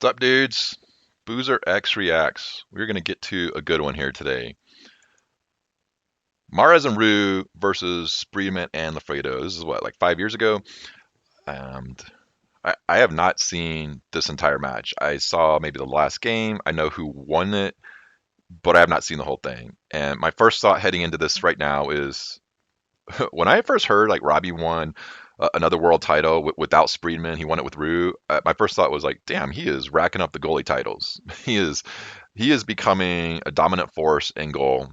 What's up, dudes? FooserX reacts. We're going to get to a good one here today. MaresRue versus Spreedman and Lafredo. This is what, like 5 years ago? And I have not seen this entire match. I saw maybe the last game. I know who won it, but I have not seen the whole thing. And my first thought heading into this right now is when I first heard like Robbie won another world title without Spreedman, he won it with Rue. My first thought was like, damn, he is racking up the goalie titles. He is becoming a dominant force in goal.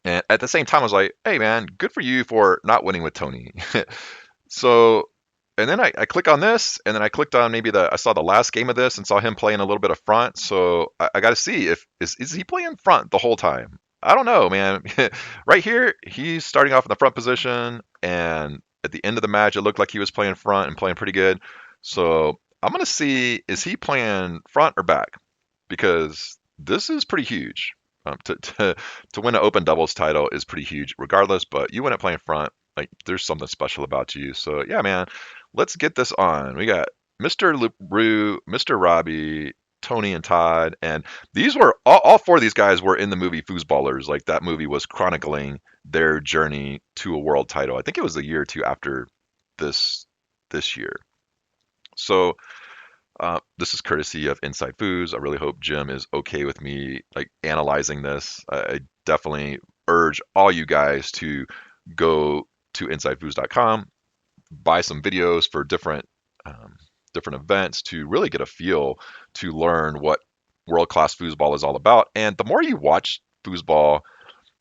And at the same time, I was like, hey man, good for you for not winning with Tony. So, and then I click on this, and then I clicked on maybe I saw the last game of this and saw him playing a little bit of front. So I got to see if is he playing front the whole time. I don't know, man. Right here, he's starting off in the front position, and at the end of the match, it looked like he was playing front and playing pretty good. So I'm gonna see, is he playing front or back? Because this is pretty huge. To win an open doubles title is pretty huge, regardless. But you win it playing front, like there's something special about you. So yeah, man, let's get this on. We got Mr. Rue, Mr. Robbie, Tony, and Todd, and these were all four of these guys were in the movie Foosballers. Like that movie was chronicling their journey to a world title. I think it was a year or two after this year. So this is courtesy of Inside Foods. I really hope Jim is okay with me like analyzing this. I definitely urge all you guys to go to insidefoods.com, buy some videos for different events to really get a feel to learn what world class foosball is all about. And the more you watch foosball,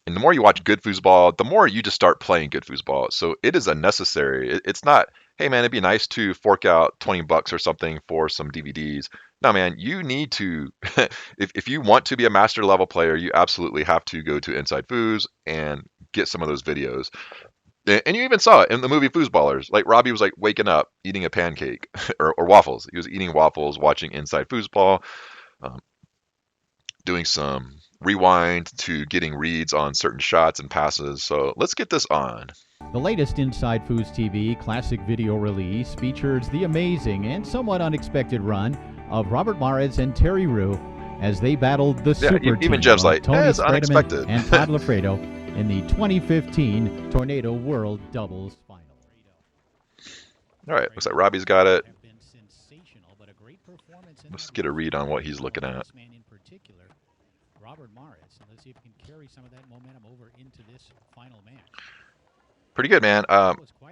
and the more you watch good foosball, the more you just start playing good foosball. So it is a necessary. It's not, hey man, it'd be nice to fork out 20 bucks or something for some DVDs. No man, you need to if you want to be a master level player, you absolutely have to go to Inside Foods and get some of those videos. And you even saw it in the movie Foosballers. Like Robbie was like waking up eating a pancake or waffles. He was eating waffles, watching Inside Foosball, um, doing some rewind to getting reads on certain shots and passes. So let's get this on. The latest Inside Foods TV classic video release features the amazing and somewhat unexpected run of Robert Mares and Terry Rue as they battled the super Even team Jeff's of like, Tony it's unexpected. Spredeman and Todd Lafredo in the 2015 Tornado World Doubles Final. All right, looks like Robbie's got it. Let's get a read on what he's looking at. Robert Mares. Let's see if he can carry some of that momentum over into this final match. Pretty good, man.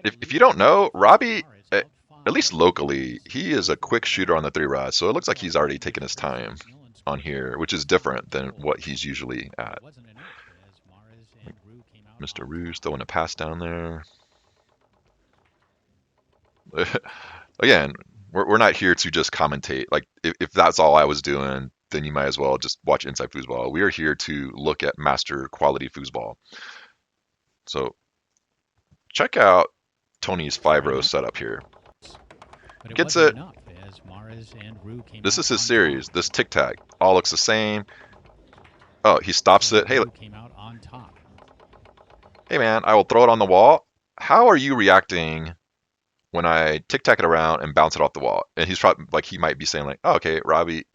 If you don't know, Robbie, at least locally, he is a quick shooter on the three rod. So it looks like he's already taken his time on here, which is different than what he's usually at. Mr. Rouge throwing a pass down there. Again, we're not here to just commentate. Like if that's all I was doing, then you might as well just watch Inside Foosball. We are here to look at master quality foosball. So check out Tony's 5-row setup here. Gets it. This is his series. This tic tac all looks the same. Oh, he stops it. Hey, hey man, I will throw it on the wall. How are you reacting when I tic tac it around and bounce it off the wall? And he's probably like, he might be saying like, oh, okay, Robbie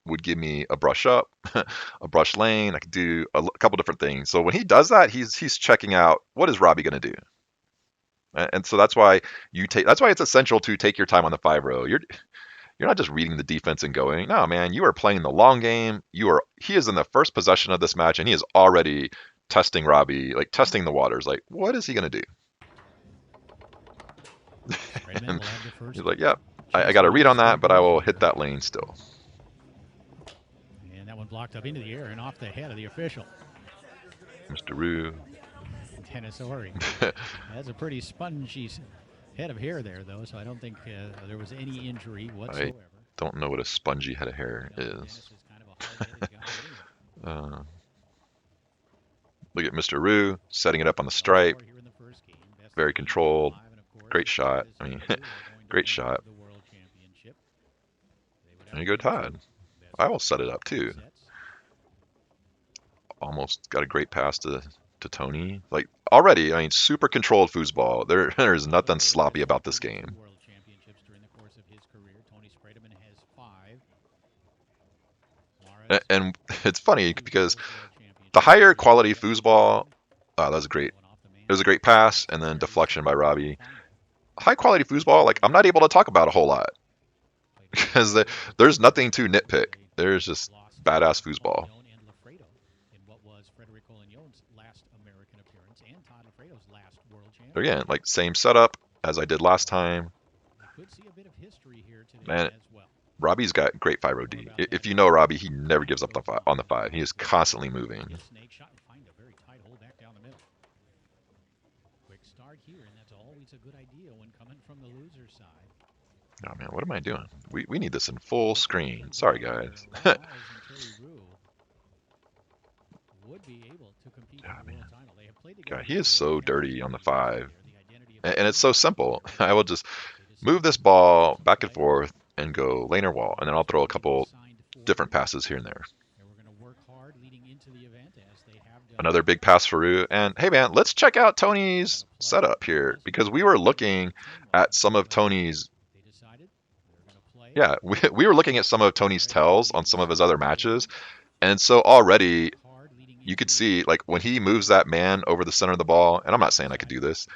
would give me a brush up, a brush lane. I could do a couple different things. So when he does that, he's checking out what is Robbie going to do. And so that's why that's why it's essential to take your time on the 5-row. You're not just reading the defense and going. No, man, you are playing the long game. He is in the first possession of this match and he is already testing Robbie, like testing the waters. Like, what is he going to do? And he's like, yep, I got a read on that, but I will hit that lane still. And that one blocked up into the air and off the head of the official. Mr. Rue. Dennis Ori has a pretty spongy head of hair there, though, so I don't think there was any injury whatsoever. I don't know what a spongy head of hair is. Look at Mr. Rue setting it up on the stripe. Very controlled. Great shot. I mean, great shot. There you go, Todd. I will set it up too. Almost got a great pass to Tony. Like already, I mean, super controlled foosball. There's nothing sloppy about this game. And it's funny because the higher quality foosball, that was great. It was a great pass, and then deflection by Robbie. High quality foosball, like I'm not able to talk about a whole lot because there's nothing to nitpick. There's just badass foosball. Again, like same setup as I did last time. Man, Robbie's got great 5-0D. If you know Robbie, he never gives up on the 5. He is constantly moving. Oh man, what am I doing? We need this in full screen. Sorry guys. Oh man. God, he is so dirty on the 5. And it's so simple. I will just move this ball back and forth and go lane or wall, and then I'll throw a couple different passes here and there. Another big pass for Rue. And hey man, let's check out Tony's setup here because we were looking at some of Tony's. Yeah, we were looking at some of Tony's tells on some of his other matches, and so already you could see like when he moves that man over the center of the ball, and I'm not saying I could do this.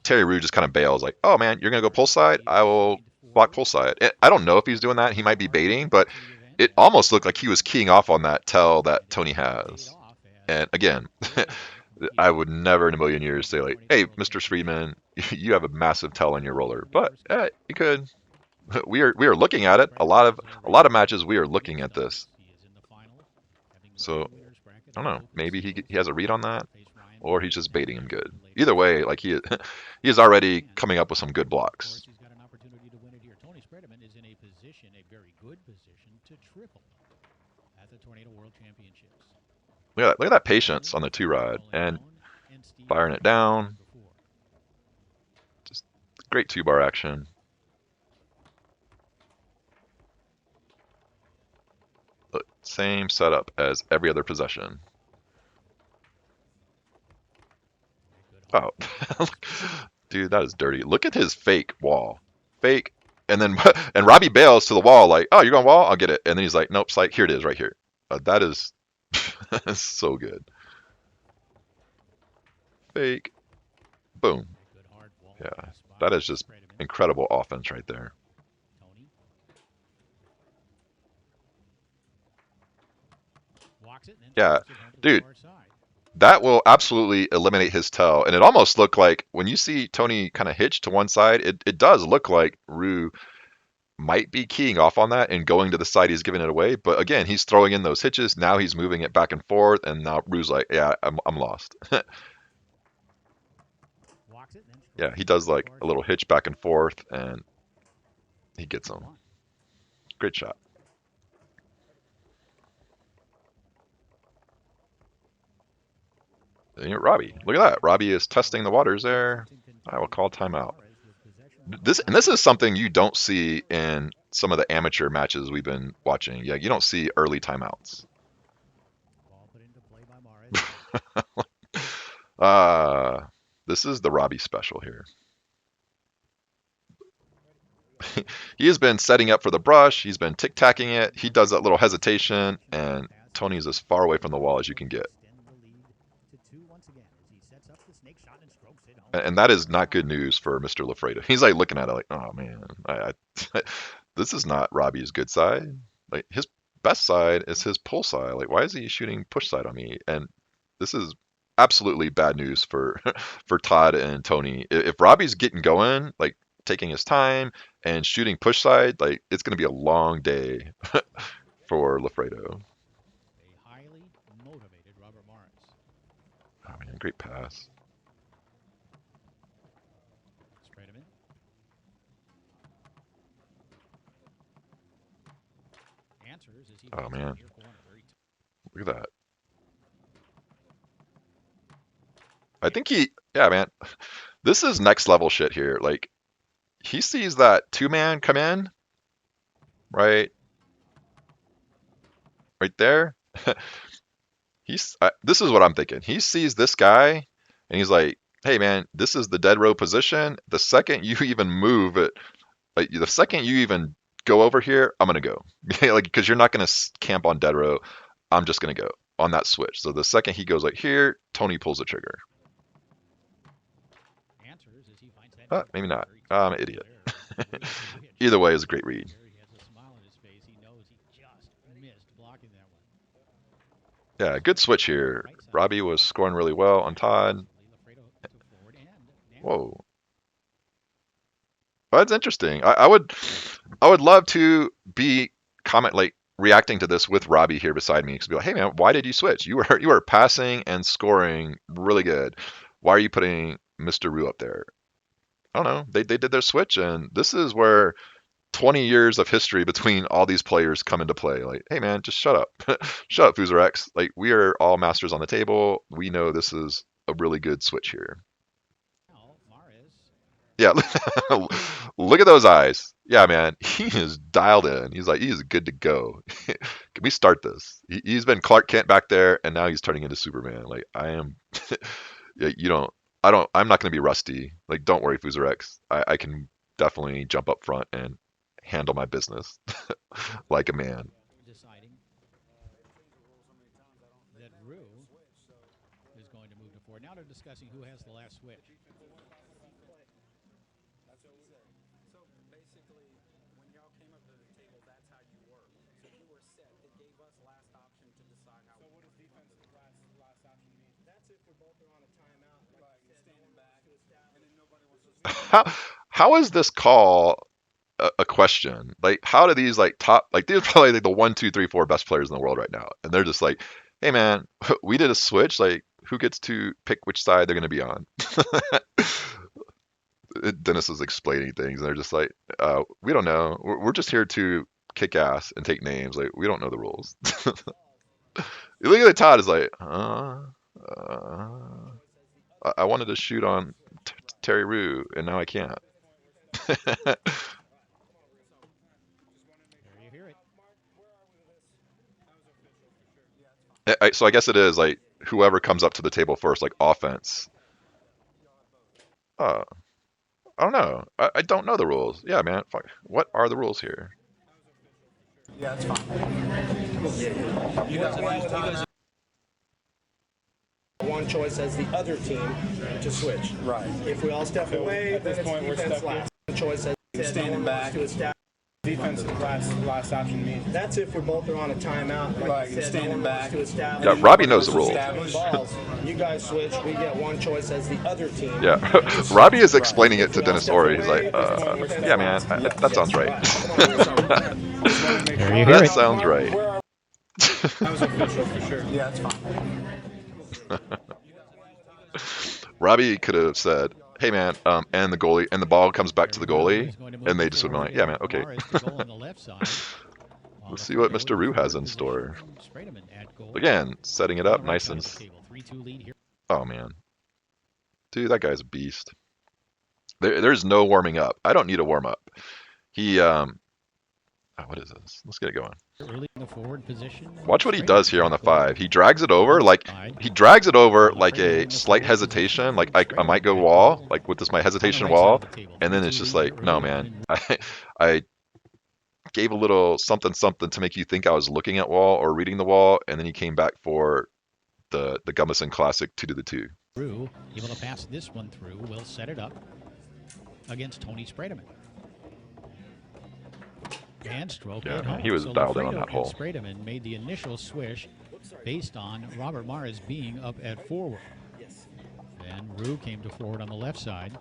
Terry Rue just kind of bails, like, "Oh man, you're gonna go pull side. I will block pull side." I don't know if he's doing that. He might be baiting, but it almost looked like he was keying off on that tell that Tony has. And again, I would never in a million years say like, "Hey, Mr. Friedman, you have a massive tell on your roller," but you could. We are looking at it. A lot of matches we are looking at this. So I don't know. Maybe he has a read on that, or he's just baiting him good. Either way, like he is already coming up with some good blocks. Look at that patience on the 2-rod and firing it down. Just great 2-bar action. Look, same setup as every other possession. Oh, dude, that is dirty. Look at his fake wall. Fake. And then and Robbie bails to the wall like, "Oh, you're going wall? I'll get it." And then he's like, "Nope, psych, here it is right here." That is so good. Fake. Boom. Yeah. That is just incredible offense right there. Yeah. Dude, that will absolutely eliminate his tell. And it almost looked like when you see Tony kind of hitch to one side, it does look like Rue might be keying off on that and going to the side he's giving it away. But again, he's throwing in those hitches. Now he's moving it back and forth, and now Rue's like, "Yeah, I'm lost." Yeah, he does like a little hitch back and forth, and he gets him. Great shot. And Robbie, look at that. Robbie is testing the waters there. I will call timeout. This is something you don't see in some of the amateur matches we've been watching. Yeah, you don't see early timeouts. This is the Robbie special here. He has been setting up for the brush. He's been tic-tacking it. He does that little hesitation, and Tony's as far away from the wall as you can get. And that is not good news for Mr. Lafredo. He's like looking at it like, "Oh man, this is not Robbie's good side. Like his best side is his pull side. Like why is he shooting push side on me?" And this is absolutely bad news for for Todd and Tony. If Robbie's getting going, like taking his time and shooting push side, like it's going to be a long day for Lafredo. Oh man, great pass. Oh man, look at that. I think yeah, man, this is next level shit here. Like he sees that 2-man come in, right, right there. This is what I'm thinking. He sees this guy, and he's like, "Hey man, this is the dead row position. The second you even move it, like the second you even go over here, I'm gonna go. Like, because you're not gonna camp on dead row. I'm just gonna go on that switch. So the second he goes like here, Tony pulls the trigger. Maybe not. I'm an idiot. Either way is a great read. Yeah, good switch here. Robbie was scoring really well on Todd. Whoa. Well, that's interesting. I would love to be comment like reacting to this with Robbie here beside me. Because be like, hey man, why did you switch? You were passing and scoring really good. Why are you putting Mr. Rue up there? I don't know. They did their switch, and this is where 20 years of history between all these players come into play. Like, hey man, just shut up. Shut up, FooserX. Like, we are all masters on the table. We know this is a really good switch here. Yeah, look at those eyes. Yeah, man, he is dialed in. He's like, he is good to go. Can we start this? He's been Clark Kent back there, and now he's turning into Superman. Like, I am. Yeah, I'm not going to be rusty. Like, don't worry, FooserX. I can definitely jump up front and handle my business like a man. Deciding that Rue is going to move to 4. Now they're discussing who has the last switch. How is this call a question? Like, how do these like top like these are probably like the 1, 2, 3, 4 best players in the world right now, and they're just like, hey man, we did a switch. Like, who gets to pick which side they're going to be on? Dennis is explaining things, and they're just like, we don't know. We're just here to kick ass and take names. Like, we don't know the rules. Look at the Todd is like, I wanted to shoot on Terry Rue, and now I can't. So I guess it is like whoever comes up to the table first, like offense. Uh, I don't know. I don't know the rules. Yeah, man. Fuck. What are the rules here? Yeah, that's fine. You guys one choice as the other team to switch. Right. If we all step away, at this point we're stuck last. One choice as standing back. Defense is last option means. That's if we both are on a timeout. Like standing back. Yeah, Robbie knows the rules. Balls. You guys switch. We get one choice as the other team. Yeah, Robbie is explaining it to Dennis Ori. He's like, yeah, man, that sounds right. That sounds right. That was official for sure. Yeah, that's fine. Robbie could have said, hey man, and the goalie, and the ball comes back to the goalie, and they just would be like, yeah man, okay. Let's see what Mr. Rue has in store. Again, setting it up nice and. Oh man, dude, that guy's a beast. There's no warming up. I don't need a warm up. He what is this? Let's get it going. Watch what he does here on the 5. He drags it over like a slight hesitation, like I might go wall, like with this my hesitation wall, and then it's just like, no man, I gave a little something to make you think I was looking at wall or reading the wall, and then he came back for the Gummison classic 2 to the 2. Rue able to pass this one through, will set it up against Tony Sprayman. And stroke it home. He was dialed in on that hole. Sprayman made the initial swish based on Robert Mares being up at forward. Then Rue came to forward on the left side.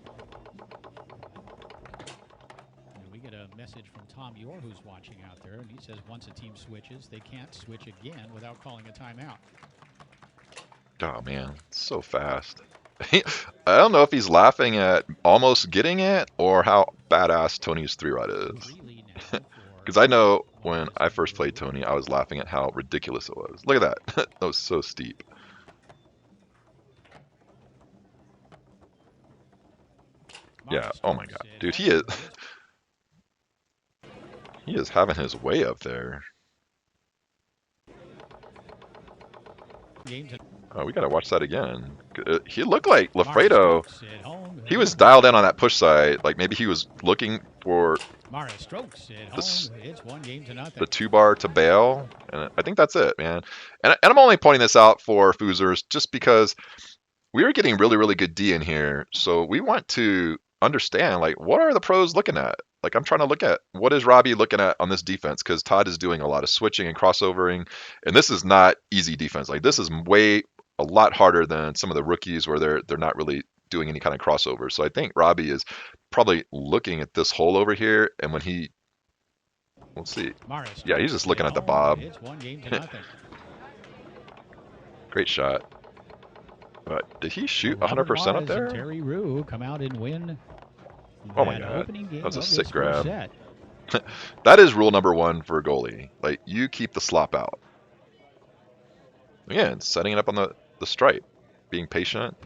And we get a message from Tom Yor, who's watching out there, and he says once a team switches, they can't switch again without calling a timeout. Oh man, so fast. I don't know if he's laughing at almost getting it or how badass Tony's 3-rod is. Because I know when I first played Tony, I was laughing at how ridiculous it was. Look at that. That was so steep. Yeah, oh my god. Dude, he is having his way up there. Oh, we gotta watch that again. He looked like Morris Lafredo. strokes it home. He was dialed in on that push side. Like maybe he was looking for Morris strokes it home. the It's 1-0. the 2 bar to bail, and I think that's it, man. And I'm only pointing this out for Foosers just because we are getting really, really good D in here. So we want to understand, like, what are the pros looking at? Like, I'm trying to look at what is Robbie looking at on this defense because Todd is doing a lot of switching and crossovering, and this is not easy defense. Like, this is way a lot harder than some of the rookies where they're not really doing any kind of crossover. So I think Robbie is probably looking at this hole over here, and when he, we'll see. Morris Yeah, he's strokes just looking it at the home. bob. It's 1-0. Great shot. But did he shoot Robert 100% up Morris there? and Terry Rue come out and win Oh my that God. opening game That was a of sick this first grab. set. That is rule number 1 for a goalie. Like, you keep the slop out. Again, setting it up on the stripe. Being patient.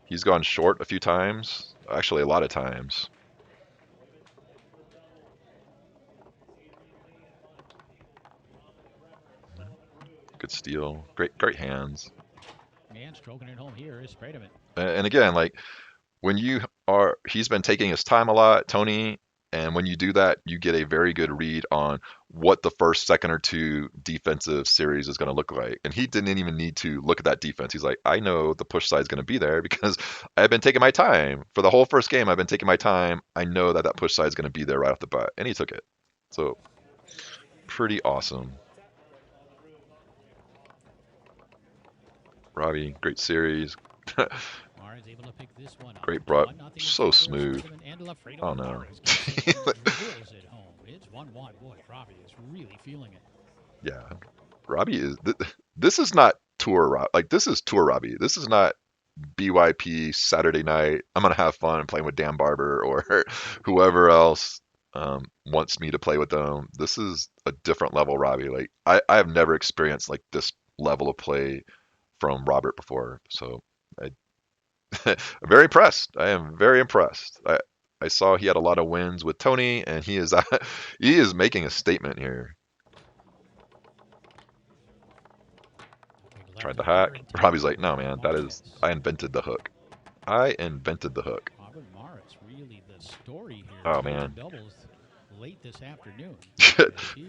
He's gone short a few times. Actually, a lot of times. Good steal. Great hands. And stroking it home here is Sprademan. And again, like, when he's been taking his time a lot, Tony, and when you do that, you get a very good read on what the first, second, or 2 defensive series is going to look like. And he didn't even need to look at that defense. He's like, I know the push side is going to be there because I've been taking my time. For the whole first game, I've been taking my time. I know that push side is going to be there right off the bat. And he took it. So, pretty awesome. Robbie, great series. Able to pick this one up. Great brought, so smooth. Oh no. It's 1-1. Boy, Robbie is really feeling it. Yeah, Robbie is. This is not tour Rob. Like, this is tour Robbie. This is not BYP Saturday night. I'm gonna have fun playing with Dan Barber or whoever else wants me to play with them. This is a different level Robbie. Like, I have never experienced like this level of play from Robert before. So I'm very impressed. I am very impressed. I saw he had a lot of wins with Tony, and he is he is making a statement here. Tried to hack. Robbie's like, no, man, I invented the hook. I invented the hook. Robert Morris, really the story here. Oh man. Late this afternoon.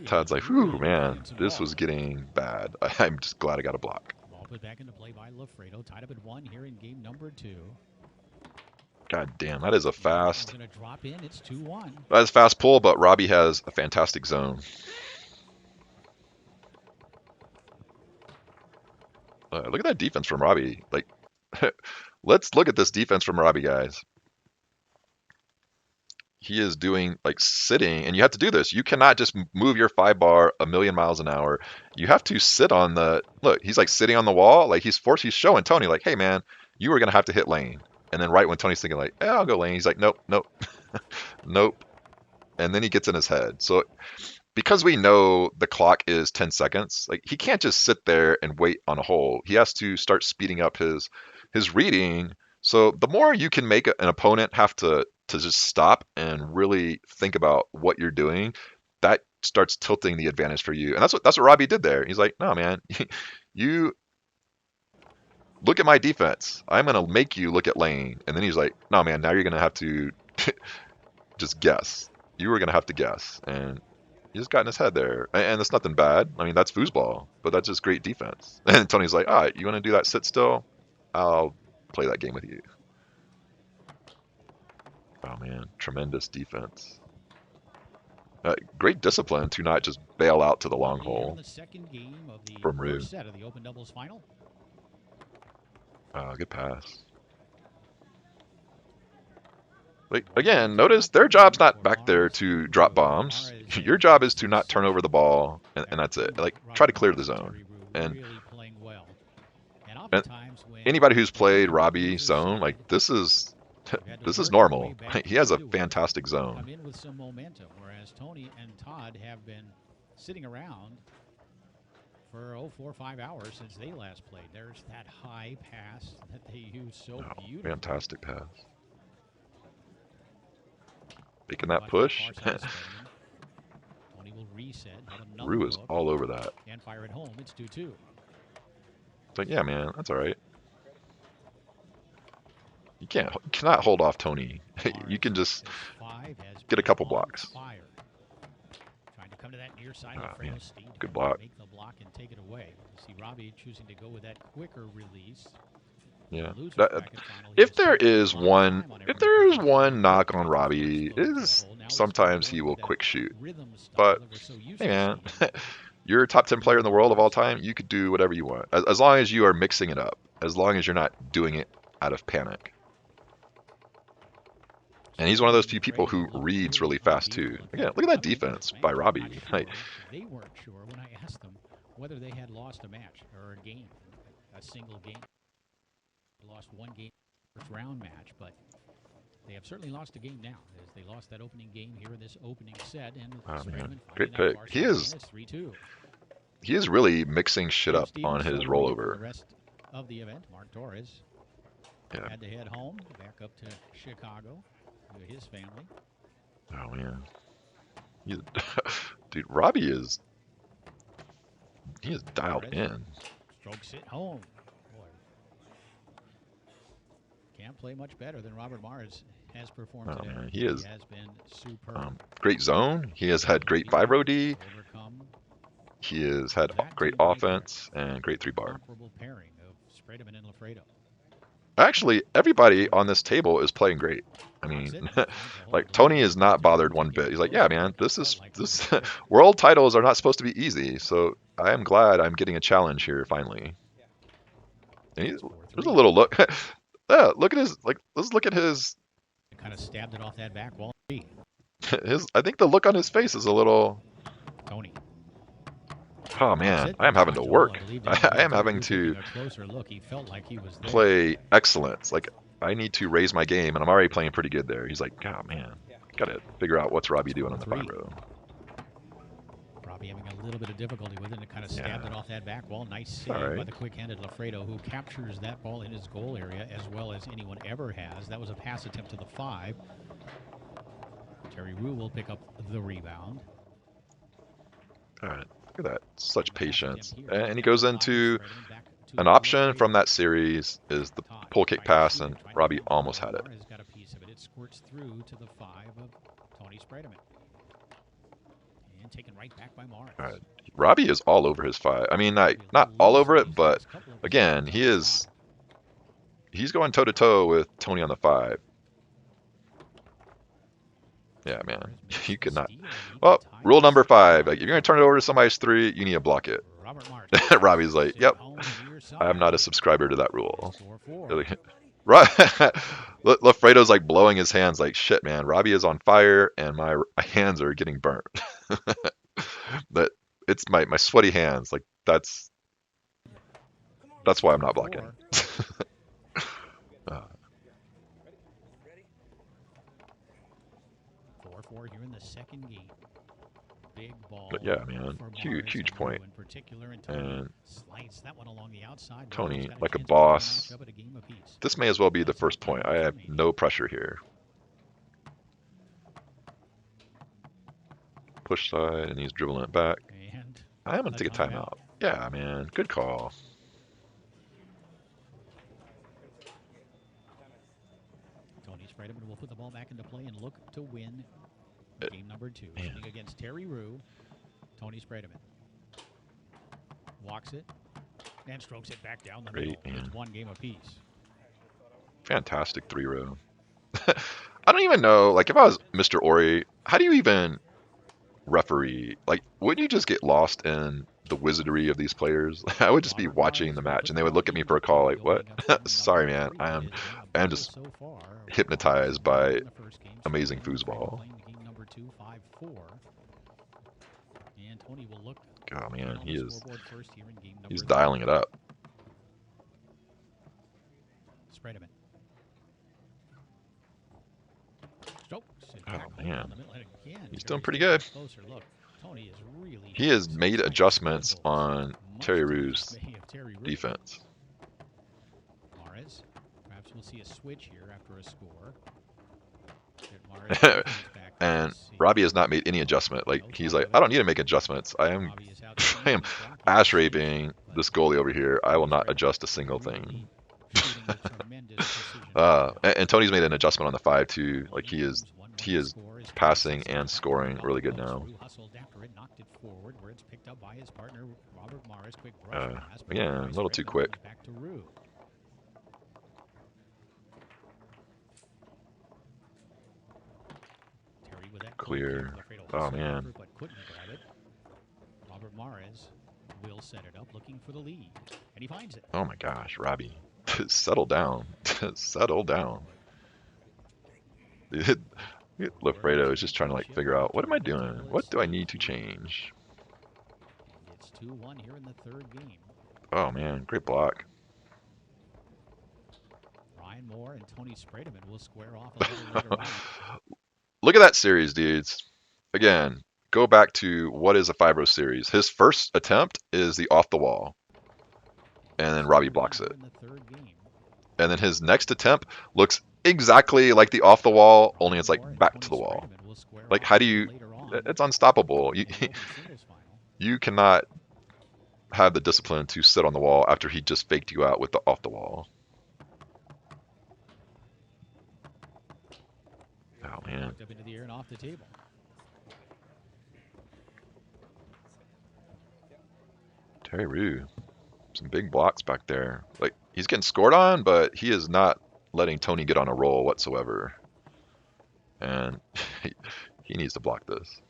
Todd's like, whew, man, this was getting bad. I'm just glad I got a block. Ball put back into play by Lafredo. Tied up at 1 here in game number 2. God damn, that is a fast. Gonna drop in. It's 2-1. That's fast pull, but Robbie has a fantastic zone. Look at that defense from Robbie. Like, let's look at this defense from Robbie, guys. He is doing like sitting, and you have to do this. You cannot just move your 5 bar a million miles an hour. You have to sit on the look. He's like sitting on the wall, like he's showing Tony, like, hey man, you are gonna have to hit lane. And then right when Tony's thinking like, yeah, I'll go lane, he's like, nope, nope, nope. And then he gets in his head. So because we know the clock is 10 seconds, like he can't just sit there and wait on a hole. He has to start speeding up his reading. So the more you can make an opponent have to just stop and really think about what you're doing, that starts tilting the advantage for you. And that's what Robbie did there. He's like, no, man, you look at my defense. I'm going to make you look at lane. And then he's like, no, man, now you're going to have to just guess. You were going to have to guess. And he just got in his head there. And it's nothing bad. I mean, that's foosball, but that's just great defense. And Tony's like, all right, you want to do that sit still? I'll play that game with you. Oh, man, tremendous defense. Great discipline to not just bail out to the long hole from Rue. Good pass. Like, again, notice their job's not back there to drop bombs. Your job is to not turn over the ball, and that's it. Like, try to clear the zone. And anybody who's played Robbie zone, like, this is normal. He has a fantastic zone. Come in with some momentum, whereas Tony and Todd have been sitting around for 4 or 5 hours since they last played. There's that high pass that they use so beautifully. Fantastic pass. Making that push. Tony will reset. Rue is all over that. And fire it home. It's 2-2. It's like, yeah, man, that's all right. You cannot hold off Tony. You can just get a couple blocks. Trying to come to that near side. Oh, Alfredo man. Steve Good block. make the block and take it away. You see Robbie choosing to go with that quicker release. Yeah. If there is one knock on Robbie is sometimes he will quick shoot. But hey, man, you're a top 10 player in the world of all time. You could do whatever you want as long as you are mixing it up. As long as you're not doing it out of panic. And he's one of those few people who reads really fast too. Again, look at that defense by Robbie. Like, they weren't sure when I asked them whether they had lost a match or a game, a single game. They lost one game, first round match, but they have certainly lost a game now, as they lost that opening game here in this opening set. And man, great pick. He is really mixing shit up on his rollover. The rest of the event, Mark Torres had to head home, back up to Chicago to his family. Oh man, dude, Robbie is dialed in. Strokes it home. Boy, can't play much better than Robert Mars has performed today. Man, he has been superb. Great zone. He has had great 5-row D. He has had great offense and great 3-bar. Pairing of Sprademan and Lafredo. Actually, everybody on this table is playing great. I mean, like Tony is not bothered one bit. He's like, yeah, man, this world titles are not supposed to be easy. So I am glad I'm getting a challenge here finally. And there's a little look. Yeah, look at his let's look at his. Kind of stabbed it off that back wall. I think the look on his face is a little. Tony. Oh man, I am having to work. I am having to play excellence. Like I need to raise my game, and I'm already playing pretty good there. He's like, oh man, gotta figure out what's Robbie doing on the 5-row. Robbie having a little bit of difficulty with it, and kind of stabbed it off that back wall. Nice save by the quick-handed Lafredo, who captures that ball in his goal area as well as anyone ever has. That was a pass attempt to the 5. Terry Rue will pick up the rebound. All right. Look at that, such patience. And he goes into an option from that series is the pull kick pass, and Robbie almost had it. It squirts through to the 5 of Tony Sprademan. And taken right back by Morris. All right. Robbie is all over his 5. I mean, not all over it, but again, he's going toe to toe with Tony on the 5. Yeah, man, you could not. Well, rule number 5: like, if you're gonna turn it over to somebody's 3, you need to block it. Robbie's like, yep, I am not a subscriber to that rule. Lafredo's like blowing his hands, like, shit, man. Robbie is on fire, and my hands are getting burnt. But it's my sweaty hands. Like that's why I'm not blocking. 4-4 here in the second game. Big ball. But yeah, man, huge point. And slides that one along the outside. Tony, like a boss. This may as well be the first point. I have no pressure here. Push side, and he's dribbling it back. I am gonna take a timeout. Yeah, man, good call. Tony Sprademan will put the ball back into play and look to win game number 2. Shooting against Terry Rue. Tony Sprademan walks it and strokes it back down the middle. It's one game apiece. Fantastic 3-row. I don't even know, like, if I was Mr. Ori, how do you even referee? Like, wouldn't you just get lost in the wizardry of these players? I would just be watching the match, and they would look at me for a call like, what? Sorry, man. I am just hypnotized by amazing foosball. Oh, man, he's dialing it up. Sprademan. Oh, man. He's doing pretty good. He has made adjustments on Terry Rue's defense. Perhaps we'll see a switch here after a score. And Robbie has not made any adjustment. Like, he's like, I don't need to make adjustments. I am I am ass raping this goalie over here. I will not adjust a single thing. And Tony's made an adjustment on the 5 too. Like he is passing and scoring really good now. Again, a little too quick. Clear. Oh man. Robert Mares will set it up, looking for the lead, and he finds it. Oh my gosh, Robbie, settle down, settle down. Lafredo is just trying to like figure out what am I doing? What do I need to change? It's 2-1 here in the third game. Oh man, great block. Ryan Moore and Tony Sprademan will square off a little later on. Look at that series, dudes. Again, go back to what is a Fibro series. His first attempt is the off the wall, and then Robbie blocks it. And then his next attempt looks exactly like the off the wall, only it's like back to the wall. Like, how do you? It's unstoppable. You cannot have the discipline to sit on the wall after he just faked you out with the off the wall. Oh man. Up into the air and off the table. TonyTodd, some big blocks back there. Like, he's getting scored on, but he is not letting Tony get on a roll whatsoever. And he needs to block this.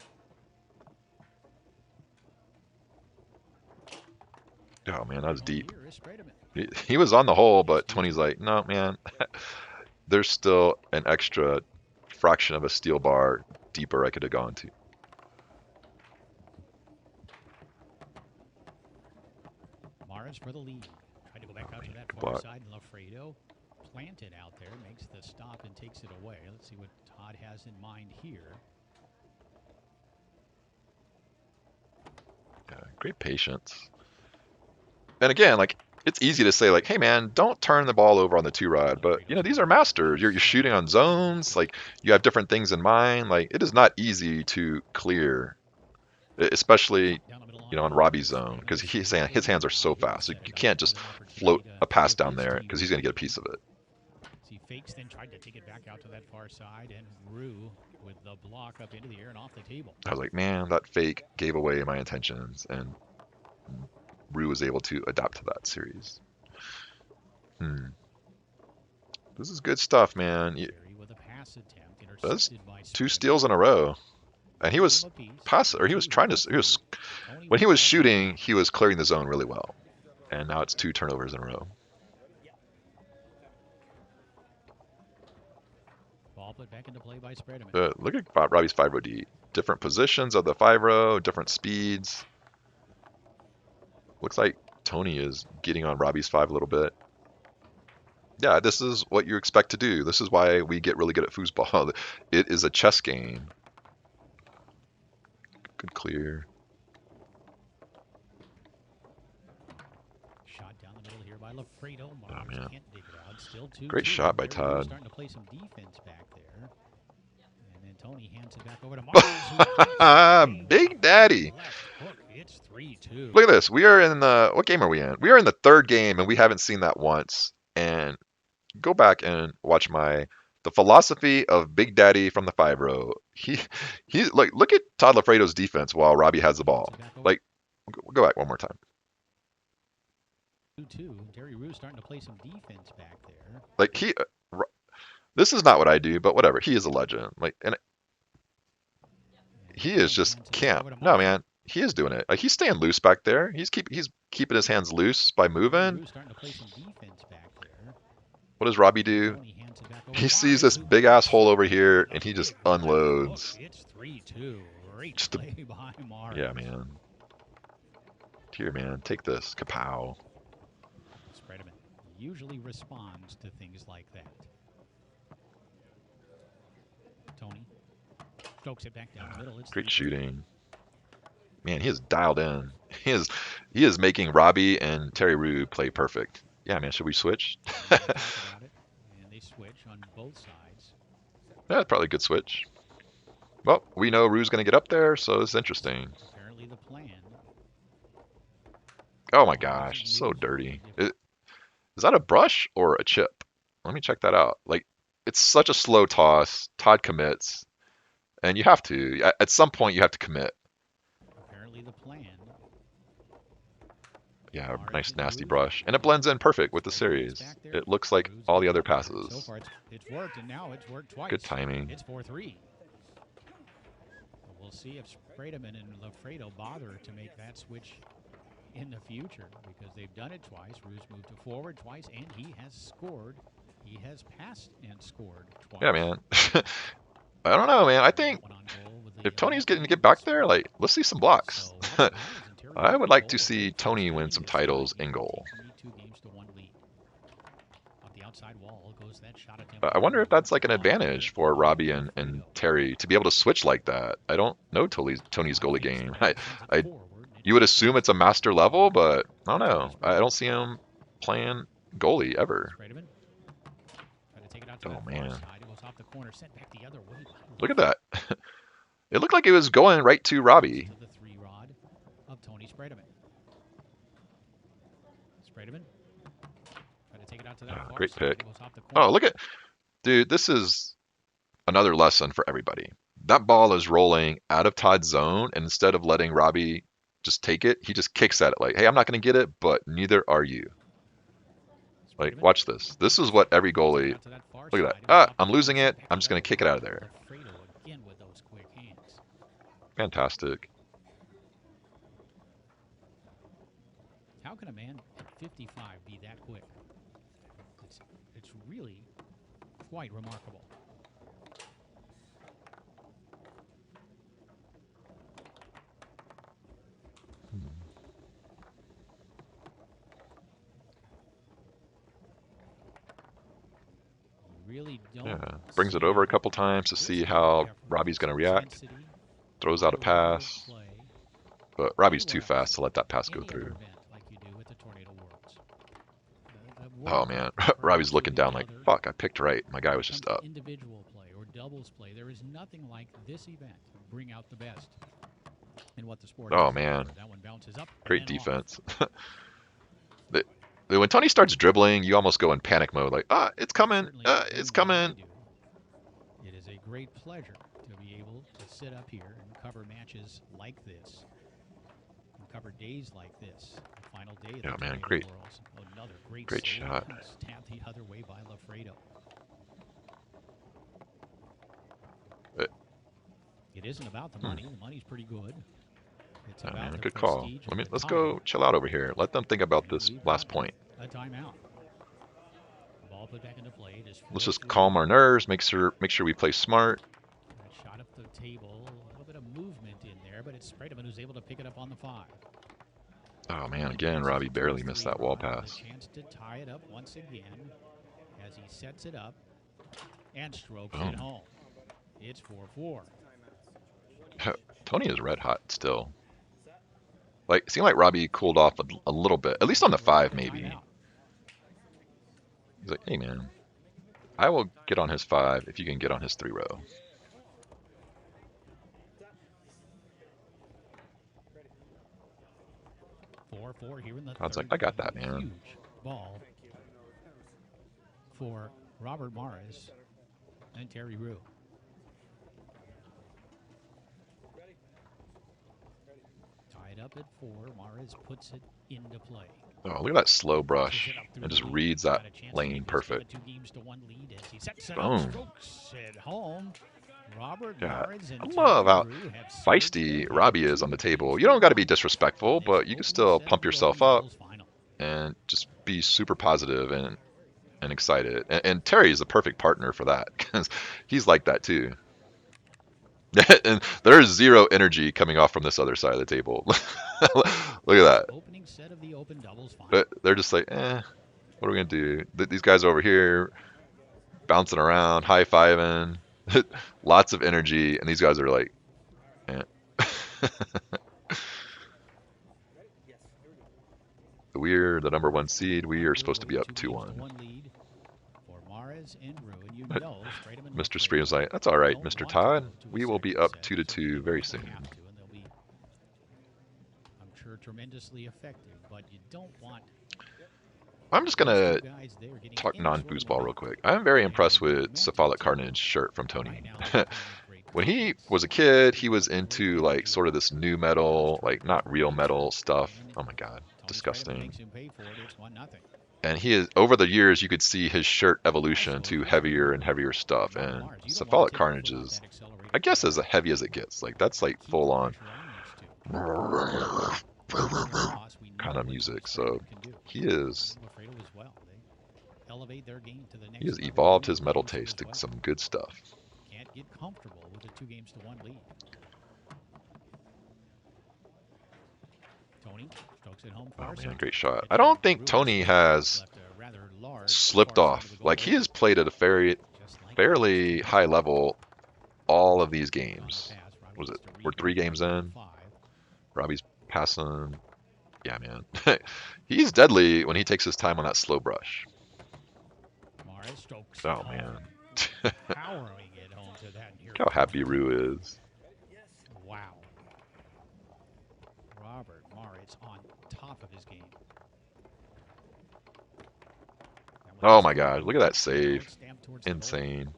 Oh man, that was deep. He was on the hole, but Tony's like, no man, there's still an extra fraction of a steel bar deeper I could have gone to. Mares for the lead. Tried to go back out to that far side, and Lafredo planted out there, makes the stop and takes it away. Let's see what Todd has in mind here. Yeah, great patience. And again, like, it's easy to say, like, hey man, don't turn the ball over on the 2-rod, but you know, these are masters. You're shooting on zones, like, you have different things in mind. Like, it is not easy to clear, especially, you know, on Robbie's zone, because his hands are so fast. So you can't just float a pass down there because he's going to get a piece of it. He fakes, then tried to take it back out to that far side, and Rue with the block up into the air and off the table. I was like, man, that fake gave away my intentions, and Rue was able to adapt to that series. This is good stuff, man. That's 2 steals in a row. And he was when he was shooting, he was clearing the zone really well. And now it's 2 turnovers in a row. Ball put back into play by Look at Robbie's 5-0D. Different positions of the 5-0, different speeds. Looks like Tony is getting on Robbie's 5 a little bit. Yeah, this is what you expect to do. This is why we get really good at foosball. It is a chess game. Good clear. Shot down the middle here by Lafredo. Oh man. Can't dig it out. Still 2-2. Great shot by Todd. Starting to play some defense back there. And then Tony hands it back over to Mares. Big Daddy. It's 3-2. Look at this. We are in the, what game are we in? We are in the 3rd game, and we haven't seen that once. And go back and watch the philosophy of Big Daddy from the 5-0. He like, look at Todd Lafredo's defense while Robbie has the ball. Like, go back one more time. 2-2. Terry Rue starting to play some defense back there. Like, this is not what I do, but whatever. He is a legend. Like, and he is just camp. No, man. He is doing it. Like, he's staying loose back there. He's keeping his hands loose by moving. What does Robbie do? He sees this big ass hole over here, and he just unloads. It's 3-2. Great play by Mares. Yeah, man. Here, man. Take this. Kapow. Sprademan usually responds to things like that. Tony strokes it back down the middle. It's great shooting. Man, he is dialed in. He is making Robbie and Terry Rue play perfect. Yeah, man, should we switch? And they switch on both sides. Yeah, that's probably a good switch. Well, we know Rue's going to get up there, so it's interesting. Apparently the plan. Oh my Marres gosh, and so Rue will dirty. be Is that a brush or a chip? Let me check that out. Like, it's such a slow toss. Todd commits, and you have to. At some point, you have to commit. apparently the plan. Yeah, Marres nice and nasty Rue. brush, and it blends in perfect with the Spreadman gets series. back there. It looks like Rue's all the getting other up there. So passes. far, it's worked, and now it's worked twice. Good timing. It's 4-3. We'll see if Spreadman and Lafredo bother to make that switch in the future because they've done it twice. Rue's moved to forward twice, and he has scored. He has passed and scored twice. Yeah, man. I don't know, man. I think One on goal with the if Tony's left getting to get hand back there, spread. like, let's see some blocks. So Robert Marres and Terry I Rue would in like to goal. see Both Tony teams win leading some this third titles in game. goal. Teams need 2 games to 1 lead. Off the outside wall goes that shot attempt. I wonder if that's like an Off advantage for Robbie and Terry to be able to switch like that. I don't know Tony's goalie game. I you would assume it's a master level, but I don't know. I don't see him playing goalie ever. Spreadman. Try to take it out to Oh that far man, side. It goes off the corner, sent back the other way. look at that. It looked like it was going right to Robbie. To the 3 rod of Tony Spreadman. Spreadman. Try to take it out to that far Great side. pick. It goes off the corner. Oh, look at, dude, this is another lesson for everybody. That ball is rolling out of Todd's zone, and instead of letting Robbie just take it, he just kicks at it like, hey, I'm not going to get it, but neither are you. Like, watch this. This is what every goalie, look at that. Ah, I'm losing it. I'm just going to kick it out of there. Again with those quick hands. Fantastic. How can a man at 55 be that quick? It's really quite remarkable. Really don't. Yeah, brings it over a couple times to see how Robbie's going to react. Throws out a pass, but Robbie's too fast to let that pass go through. Oh man, Robbie's looking down like, fuck, I picked right. My guy was just up. Individual play or doubles play. There is nothing like this event to bring out the best in what the sport is. Oh man, that one bounces up. great defense. When Tony starts dribbling, you almost go in panic mode, like, it's coming, it's coming. It is a great pleasure to be able to sit up here and cover matches like this, and cover days like this. The final day of the man, Tornado great, Worlds. Another great shot. Stabbed the other way by Lafredo. It isn't about the money. The money's pretty good. It's about man, the good call. prestige of the Let's time. go chill out over here. Let them think about this last point. A timeout. Ball put back into play. Let's just calm our nerves. Make sure we play smart. That shot up the table. A little bit of movement in there, but it's Spreadman who's able to pick it up on the 5. Oh man, again, Robbie barely missed that wall pass. A chance to tie it up once again as he sets it up and strokes it home. It's 4-4. Tony is red hot still. Like, it seemed like Robbie cooled off a little bit, at least on the 5 maybe. He's like, hey man, I will get on his 5 if you can get on his 3 row. I was like, I got that, man. Huge ball for Robert Marres and Terry Rue. Tied up at 4, Marres puts it into play. Oh, look at that slow brush. And just reads that lane perfect. 2 games to 1 lead as he sets it Boom. up, strokes it home. Robert Marres and I love how Terry Rue have feisty Robbie is on the table. You don't got to be disrespectful, but you can still pump yourself up and just be super positive and excited. And Terry is the perfect partner for that because he's like that too. And there's zero energy coming off from this other side of the table. Look at that. Opening set of the open doubles final. But they're just like, what are we gonna do? These guys over here bouncing around, high-fiving, lots of energy, and these guys are like, We're the number 1 seed. We are supposed to be up 2-1. Mr. Spree was like, that's all right, Mr. Todd. We will be up 2-2 very soon. pressure tremendously effective, but you don't want I'm just those gonna two guys there getting talk any sort of non-foosball real momentum. quick. I'm very And impressed the with momentum Cephalic too. Carnage shirt from Tony. Right now, they're playing with great When he confidence. was a kid, he was into like sort of this new metal, like not real metal stuff. Oh my god, Tony Spreadman disgusting. makes him pay for it. It's 1-0. And he is over the years, you could see his shirt evolution Also, to if you're heavier Rue and heavier stuff. Robert And Mars, you don't want to Cephalic take your Carnage foot off is, that accelerator I guess, as pedal. heavy as it gets. Like that's like Keep full the on pressure on these two. Winning or loss, we kind know of what Tony music. So Spreadman can do. he is And Lafredo as well. They elevate their game to the he next has level. evolved Rue his will metal do so taste as to well. some good stuff. Can't get comfortable with a 2-1 lead. Tony strokes it home Oh far man, side. great shot. Pitch I from don't think Rue is Tony straight. has Left a rather large slipped far side of off. the goal Like he open, has played at a just like he fairly used to. high level all of these On the games. pass, Robbie Was it? gets to We're read 3 games number in. 5. Robbie's passing. Yeah, man. He's deadly when he takes his time on that slow brush. Mars strokes it Oh home, man. powering it home to that near Look how happy corner. Rue is. Wow. Robert Morris on top of his game. Oh my God, look at that save. Towards Insane.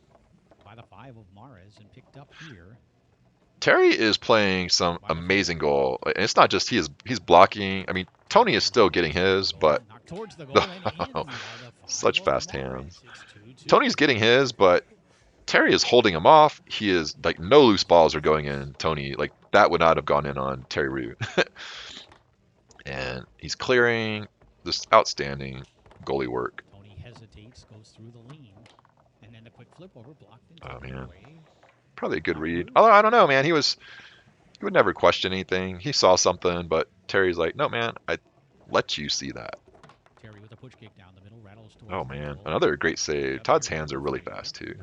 by the 5 of Mares and picked up here. Terry is playing some amazing goal. And it's not just he's blocking. I mean, Tony is still getting his, but Towards the goal and in by the 5 such of fast Mares. hands. It's 2-2. Tony's getting his, but Terry is holding him off. He is like no loose balls are going in. Tony, like that would not have gone in on Terry Rue. And he's clearing. This outstanding goalie work. Tony hesitates, goes through the lean, and then a quick flip over blocked and Oh taken man, away. probably a good read. Although I don't know, man. He would never question anything. He saw something, but Terry's like, no, man, I let you see that. Terry with a push kick down the middle, rattles towards Oh the man, goal. another great save. Up Todd's here hands with are really Lafredo. fast too.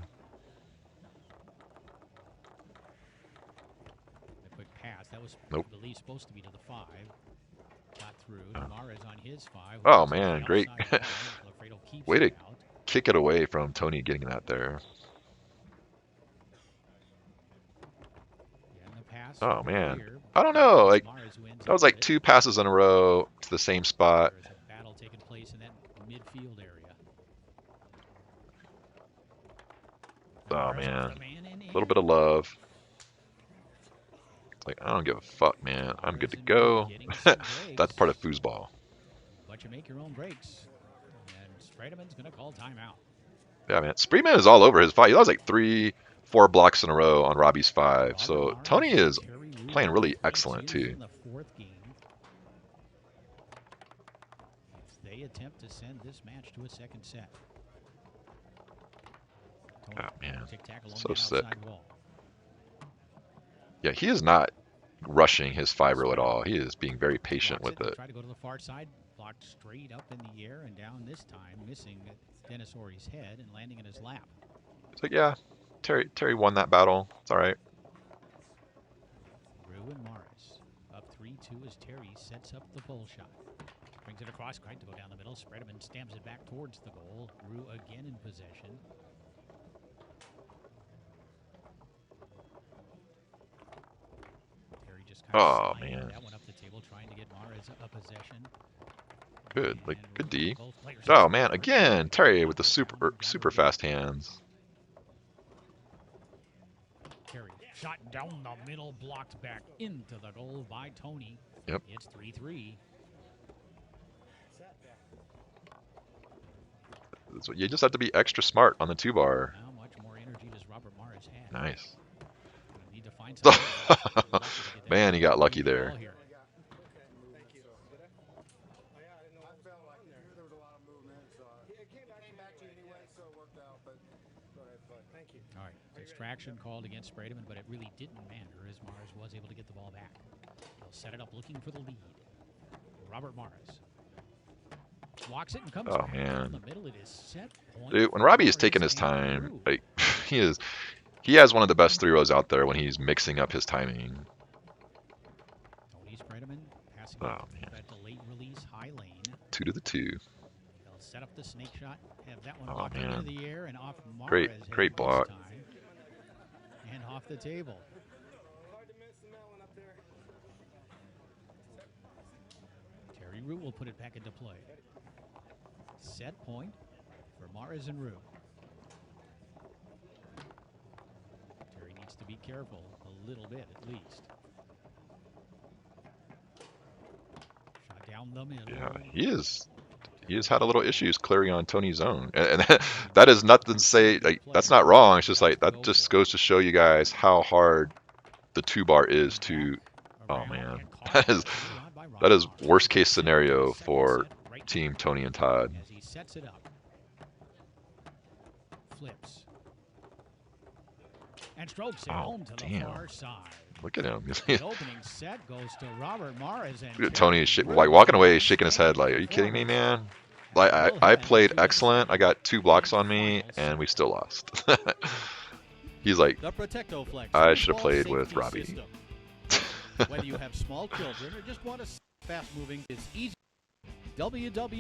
A quick pass. That was, Nope. I believe, supposed to be to the 5. Got through. Mares on his 5. Oh man, great. Lafredo keeps Way to it out. kick it away from Tony getting that there. Yeah, and the pass Oh man, clear. I don't know. Like Mares who ends that up was like with it. 2 passes in a row to the same spot. There's a battle taking place in that midfield area. Oh Mares man, puts a man in a little bit of love. Like I don't give a fuck, man. I'm good to go. That's part of foosball. But you make your own breaks. And Spreadman's going to call timeout. Yeah, man. Spreeman is all over his 5. That was like 3, 4 blocks in a row on Robbie's 5. So Tony is playing really excellent too. In the 4th game. As they attempt to send this match to a second set. Oh man, along so the sick. outside wall. Yeah, he is not rushing his 5-0 at all. He is being very patient with it. Try to go to the far side, blocked straight up in the air and down this time, missing Dennis Ori's head and landing in his lap. It's like, yeah, Terry won that battle. It's all right. Rue and Morris up 3-2 as Terry sets up the pull shot. Brings it across, trying to go down the middle. Spreadman stamps it back towards the goal. Rue again in possession. Terry just kind of sliding that one up the table, trying to get Morris a possession. Good, like good D. Oh man, again, Terry with the super fast hands. Terry shot down the middle, blocked back into the goal by Tony. Yep. It's 3-3. You just have to be extra smart on the 2-bar. How much more energy does Robert Morris have? Nice. Need to find some Man, he got lucky there. All right, distraction called against Spreadman, but it really didn't matter as Morris was able to get the ball back. He'll set it up looking for the lead. Robert Morris walks it and comes back down the middle. It is set point. Dude, when Robbie is taking his time, like he has one of the best 3-0s out there when he's mixing up his timing. Tony Spreadman passing that delayed release high lane. 2 to the 2. They'll set up the snake shot, have that one blocked into the air and off Morris. Great block. And off the table. MaresRue will put it back into play. Set point for MaresRue. Terry needs to be careful a little bit at least. Shot down the middle. Yeah, he has had a little issues clearing on Tony's zone, and that is nothing to say. Like, that's not wrong. It's just like that just goes to show you guys how hard the 2-bar is to. Oh man, that is worst case scenario for Team Tony and Todd. As he sets it up, flips, and strokes it home to the far side. Look at him. The opening set goes to Robert Mares and Tony is like walking away, shaking his head, like, "Are you kidding me, man?" Like I played excellent. I got 2 blocks on me, and we still lost. He's like, I should have played with Robbie. Whether you have small children or just want to fast moving, it's easy. WW.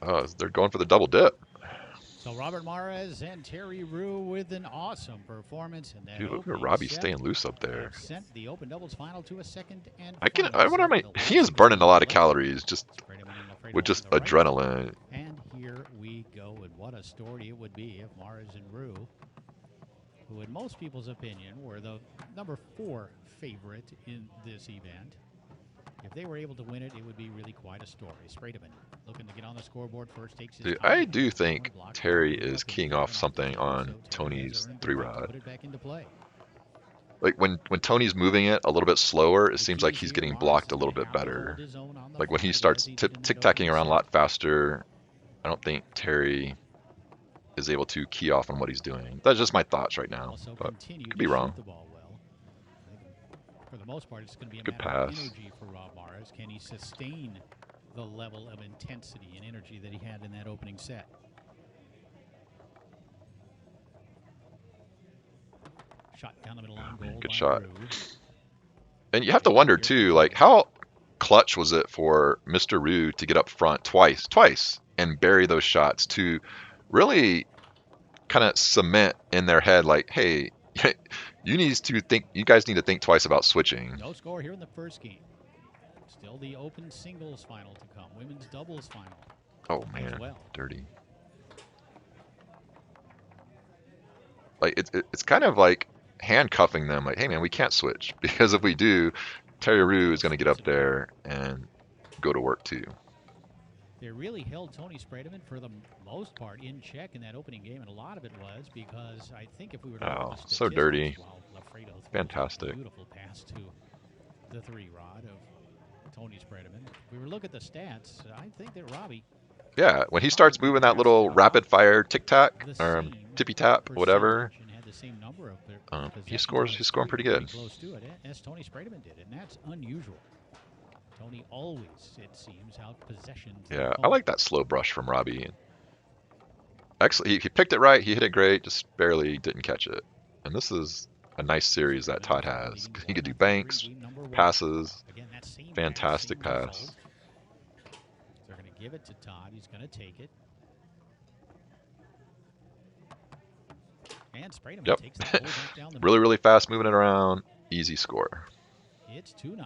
Oh, they're going for the double dip. So Robert Mares and Terry Rue with an awesome performance in that. Dude, look at Robbie staying loose up there. Sent the open doubles final to a second and I wonder he is burning a lot of calories just with just adrenaline. And here we go, and what a story it would be if Mares and Rue, who in most people's opinion were the number 4 favorite in this event, if they were able to win it, it would be really quite a story. Sprayman looking to get on the scoreboard first. Takes his Dude, time. I do think Terry is keying off something on Tony's 3-rod. Put it back into play. Like when Tony's moving it a little bit slower, it seems like he's getting blocked a little bit better. Like when he starts tic-tacking around a lot faster, I don't think Terry is able to key off on what he's doing. That's just my thoughts right now, but could be wrong. For the most part, it's going to be a Good matter of pass. energy for Rob Mares. Can he sustain the level of intensity and energy that he had in that opening set? Shot down the middle line. Goal Good by shot. Rue. And you have to wonder too, like how clutch was it for Mr. Rue to get up front twice, and bury those shots to really kind of cement in their head, like, hey, you guys need to think twice about switching. No score here in the first game. Still the open singles final to come. Women's doubles final. Oh man, well. dirty. Like it's kind of like handcuffing them, like, hey man, we can't switch, because if we do, Terry Rue is going to get up there and go to work too. They really held Tony Sprayman for the most part in check in that opening game, and a lot of it was because I think if we were to look at the so dirty. Lafredo threw Fantastic. a beautiful pass to the 3-rod of Tony Sprayman. If we were to look at the stats, I think that Robbie. Yeah, when he starts moving that little rapid fire tic-tac or tippy tap, whatever, he's scoring pretty good. Close to it, as Tony Sprayman did, and that's unusual. Tony always, it seems, out possession. Yeah, I like that slow brush from Robbie. Excellent. He picked it right. He hit it great. Just barely didn't catch it. And this is a nice series that Todd has. He could do banks, passes, fantastic pass. They're going to give it to Todd. He's going to take it. And Sprayman takes that ball back down the Really fast, moving it around. Easy score. It's 2-0.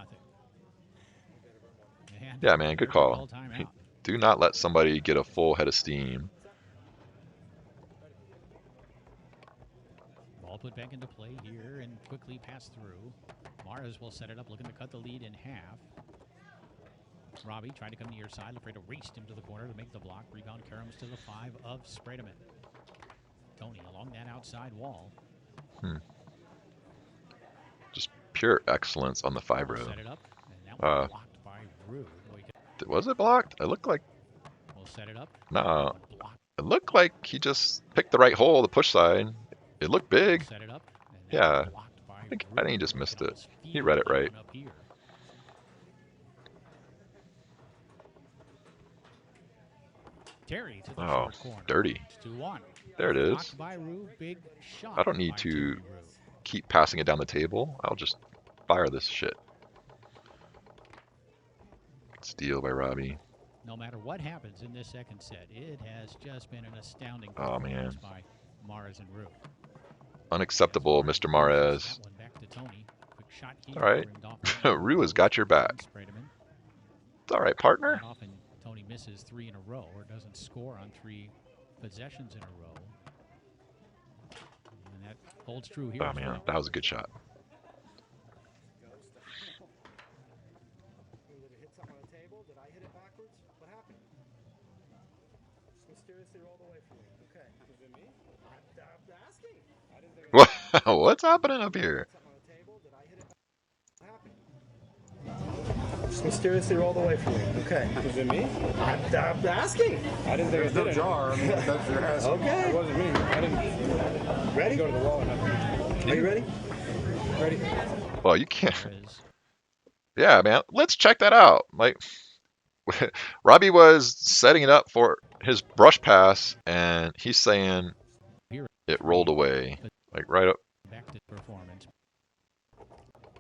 Yeah, man, good call. Do not let somebody get a full head of steam. Ball put back into play here and quickly pass through. Mares will set it up, looking to cut the lead in half. Robbie trying to come near side. Lafredo raced him to the corner to make the block. Rebound Karams to the 5 of Sprayman. Tony along that outside wall. Just pure excellence on the 5-row. Set it up, and that was blocked by Rue. Was it blocked? It looked like. We'll set it up. No. It looked like he just picked the right hole, the push side. It looked big. Set it up, yeah. I think he just missed it. He read it right. Terry to the oh, corner. Dirty. 2-1. There it is. By Rue, big shot I don't need to keep passing it down the table. I'll just fire this shit. Steal by Robbie. No matter what happens in this second set, it has just been an astounding performance by Mares and Rue. Unacceptable, Mr. Mares. That one back to Tony. shot here. All right. Rimmed off the Rue has got your back. Sprayed him in. It's all right, partner. Not often Tony misses 3 in a row or doesn't score on 3 possessions in a row. And that holds true here. Oh, man, that was a good shot. Did it hit something on the table? Did I hit it backwards? What happened? Just mysteriously rolled away from me. Okay. Was it me? I'm asking. I didn't think it was What's happening up here? something on the table. Did I hit it backwards? What happened? Just mysteriously rolled away from me. Okay. Was it me? I'm asking. I didn't think it did. Jar. I mean, that's your ass. Okay. It wasn't me. I didn't. Ready? Go to the wall and nothing. Are you ready? Ready? Well, you can't. Mares Yeah, man. Let's check that out. Like, Robbie was setting it up for his brush pass, and he's saying here. it rolled away. Like, right up. Back to performance.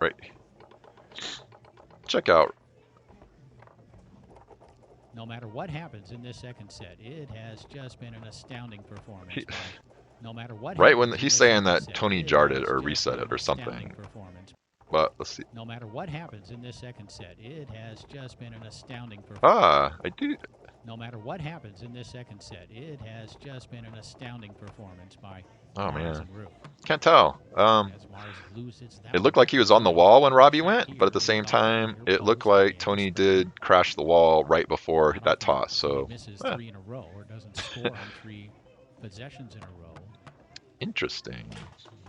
Right. Check out. No matter what happens in this second set, it has just been an astounding performance. No matter what. Right when happens in he's this saying second that set, Tony it jarred has it or just reset been it an or astounding something. performance. But let's see. No matter what happens in this second set, it has just been an astounding performance. Ah, I do. No matter what happens in this second set, it has just been an astounding performance by Oh, Mares man. and Rue. Can't tell. As Mares loses that It looked one. like he was on the wall when Robbie went, Here but at the is same off time, the near it looked post like and Tony sprayed. did crash the wall right before Not that often toss. Tony So, misses eh, 3 in a row or doesn't score on 3 possessions in a row. interesting.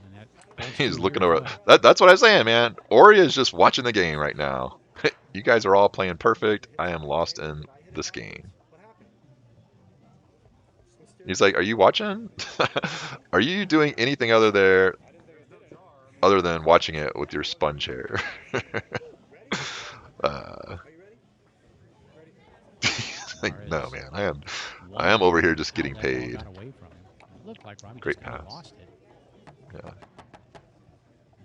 And that holds He's true looking here as over. well. That's what I'm saying, man. Ori is just watching the game right now. You guys are all playing perfect. I am lost in this game. What happened? He's like, "Are you watching? Are you doing anything other than watching it with your sponge hair?" uh, Are you ready? like, no, Mares man. I wondered am over here just how getting that ball paid. got away from him. It looked like Robbie Great just kind of pass. lost it. Yeah.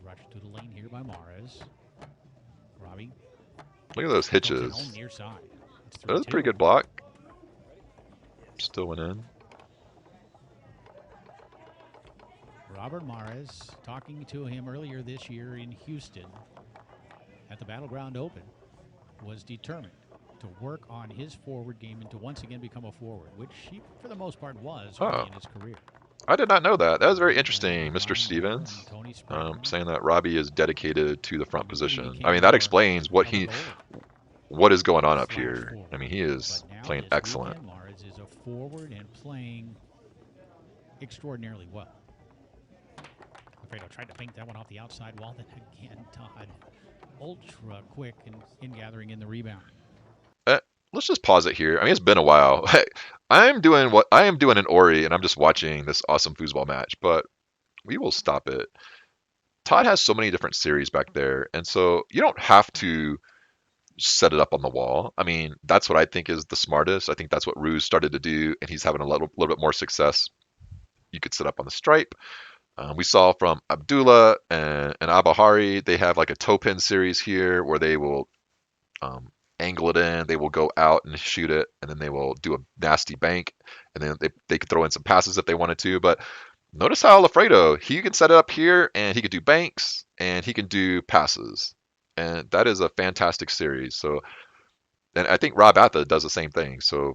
Rushed to the lane here by Mares. Robbie Look at those goes in hitches. home near side. It's That was a 3-2. pretty good block. Still went in. Robert Mares talking to him earlier this year in Houston at the Battleground Open was determined to work on his forward game and to once again become a forward, which he, for the most part, was early in his career. I did not know that. That was very interesting, And Mr. line there, Stevens. and Tony sprayed him. Saying that Robbie is dedicated to the front And really position. became I mean, that more explains of a goalie what is going on up slash here. forward. I mean, he is But now playing this excellent. weekend, Mares is a forward and playing extraordinarily well. Alfredo tried to pink that one off the outside wall. Then again, Todd, ultra quick in gathering in the rebound. Let's just pause it here. I mean, it's been a while. I am doing in Ori, and I'm just watching this awesome foosball match. But we will stop it. Todd has so many different series back there, and so you don't have to set it up on the wall. I mean, that's what I think is the smartest. I think that's what Ruse started to do, and he's having a little bit more success. You could set up on the stripe. We saw from Abdullah and Abahari, they have like a toe pin series here where they will angle it in, they will go out and shoot it, and then they will do a nasty bank, and then they could throw in some passes if they wanted to. But notice how Alfredo, he can set it up here, and he could do banks, and he can do passes. And that is a fantastic series. So, and I think Rob Atha does the same thing. So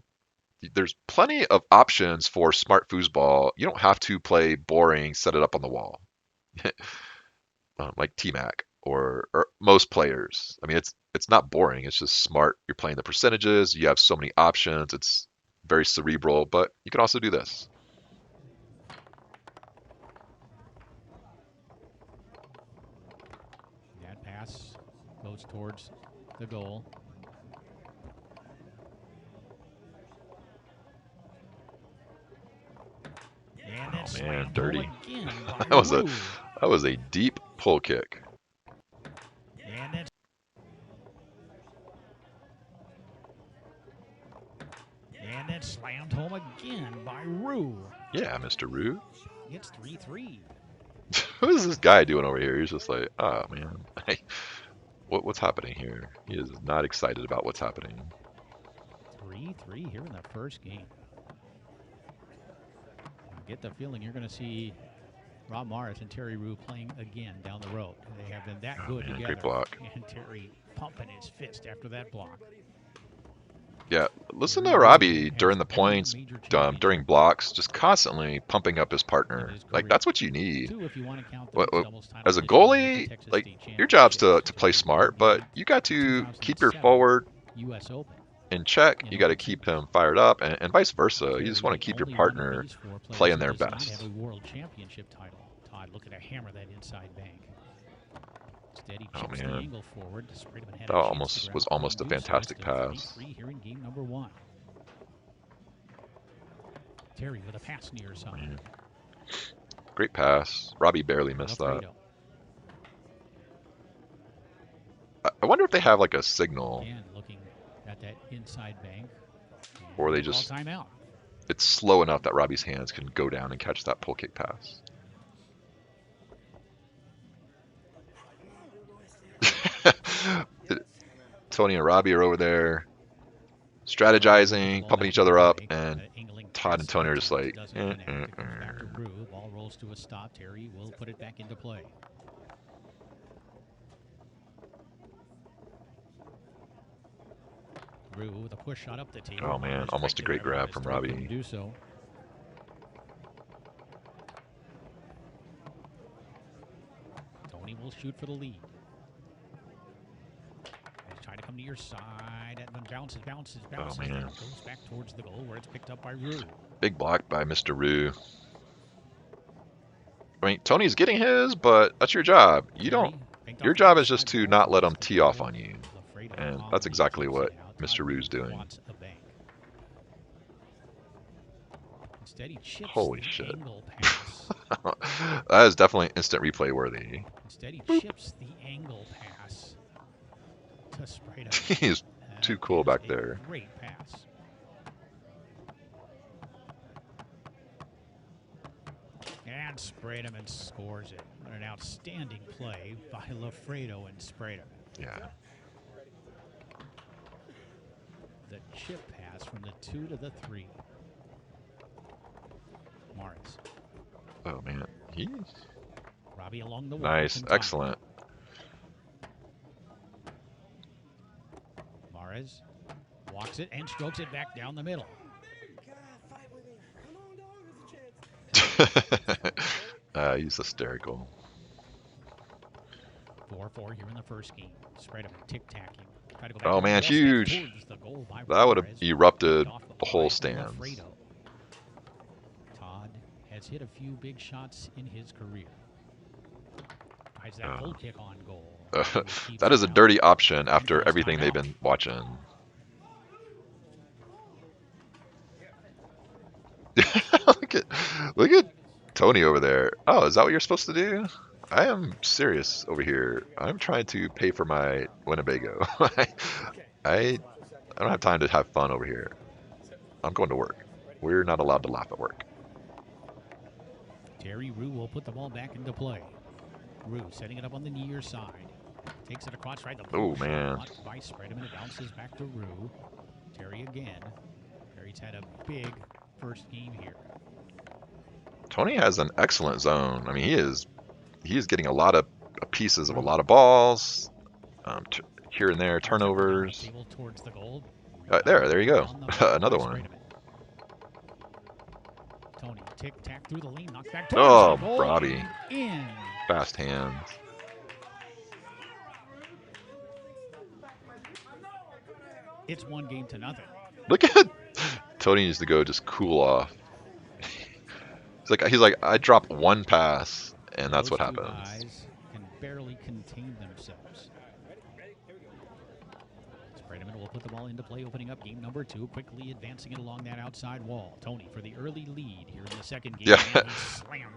there's plenty of options for smart foosball. You don't have to play boring, set it up on the wall, like T-Mac or most players. I mean, it's not boring. It's just smart. You're playing the percentages. You have so many options. It's very cerebral, but you can also do this. That pass goes towards the goal. And Oh, then man, slammed dirty. home again by That Rue. was a deep pull kick. And then slammed home again by Rue. Yeah, Mr. Rue. It's 3-3. What is this guy doing over here? He's just like, oh man, what's happening here? He is not excited about what's happening. 3-3 here in the first game. I get the feeling you're going to see Rob Morris and Terry Rue playing again down the road. They have been that good man, together. great block. And Terry pumping his fist after that block. Yeah, listen to Terry Rue Robbie has during the one points, major during championship blocks, just constantly pumping up his in partner. his Like, career. that's what you need. 2 if you want to count the What, mixed doubles title as a initially with the goalie, Texas like, State your job's to Championships. play Terry smart, Rue but gained you got the to keep your 2007 forward U.S. Open in check. in You got to open keep singles. him fired up, and vice versa. You Terry, just want to the keep your only one of partner these 4 players playing who their does not best. have a world championship title. Todd looking to hammer that inside bank. Instead, he Oh, chips the man. angle forward. Sprayman had That a chance to grab was a almost a point and do so. fantastic Still pass. 3-3 here in game number 1. Terry with a pass near side. Man. Great pass. Robbie barely missed that. Alfredo. I wonder if they have like a signal, Again, looking at that inside bank. or they They'll call just, timeout. it's slow enough that Robbie's hands can go down and catch that pull kick pass. Tony and Robbie are over there strategizing, pumping each other up, and Todd and Tony are just like, Doesn't connect. It comes back to Rue. Ball rolls to a stop. Terry will put it back into play. Rue with a push shot up the table. Oh, man, almost a great grab from Robbie. Couldn't do so. Tony will shoot for the lead. He's trying to come to your side, and then bounces. Oh, man. And goes back towards the goal where it's picked up by Rue. Big block by Mr. Rue. I mean, Tony's getting his, but that's your job. You don't. Your job is just to not let him tee off on you, and that's exactly what Mr. Rue's doing. Instead, he chips Holy the shit. angle pass. That is definitely instant replay worthy. Instead, he chips the angle pass to Sprayman. He's too cool back there. Great pass. And Sprayman scores it. What an outstanding play by Lafredo and Sprayman. Yeah. The chip pass from the 2 to the 3. Morris. Oh, man. He's Robbie along the wall. nice. Excellent. Morris walks it and strokes it back down the middle. He's hysterical. 4-4 here in the first game. Spread him and tic-tacking. Oh, man, huge. That would have erupted the whole stands. Todd has hit a few big shots in his career. Tries that full kick on goal. That is a dirty option after everything they've been watching. look at Tony over there. Oh, is that what you're supposed to do? I am serious over here. I'm trying to pay for my Winnebago. I don't have time to have fun over here. I'm going to work. We're not allowed to laugh at work. Terry Rue will put the ball back into play. Rue setting it up on the near side. Takes it across right. Oh, man. By Sprayman, it bounces back to Rue. Terry again. Terry's had a big first game here. Tony has an excellent zone. I mean, he is getting a lot of pieces of a lot of balls, here and there, turnovers. Towards the goal. There you go. Another one. Tony tic-tac through the lane, knocked back Oh, the goal. Robbie. In. Fast hands. It's 1-0. Look at Tony needs to go just cool off. He's like I dropped one pass and that's Those what two happens. guys can barely contain themselves. Sprayman will put the ball into play, opening up game number 2, quickly advancing it along that outside wall. Tony for the early lead here in the second game. Yeah.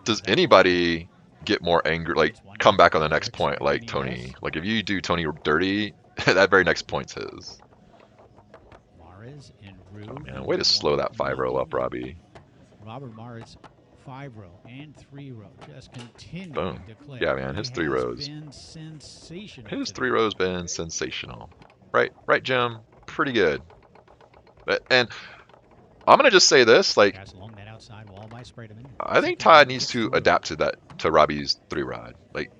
Does anybody get more angry, like come back on the next point like Tony? Like if you do Tony dirty, that very next point's his. Mares and Rue. Oh, man, way to slow that 5-row up, Robbie. Robert Mares, 5-row and 3-row, just continuing Boom. to click. Yeah, man, his 3 rows. Been sensational. His 3 rows been sensational. Right, Jim. Pretty good. And I'm gonna just say this, like outside wall by Sprademan. I think Todd needs to adapt to Robbie's 3-rod. Like,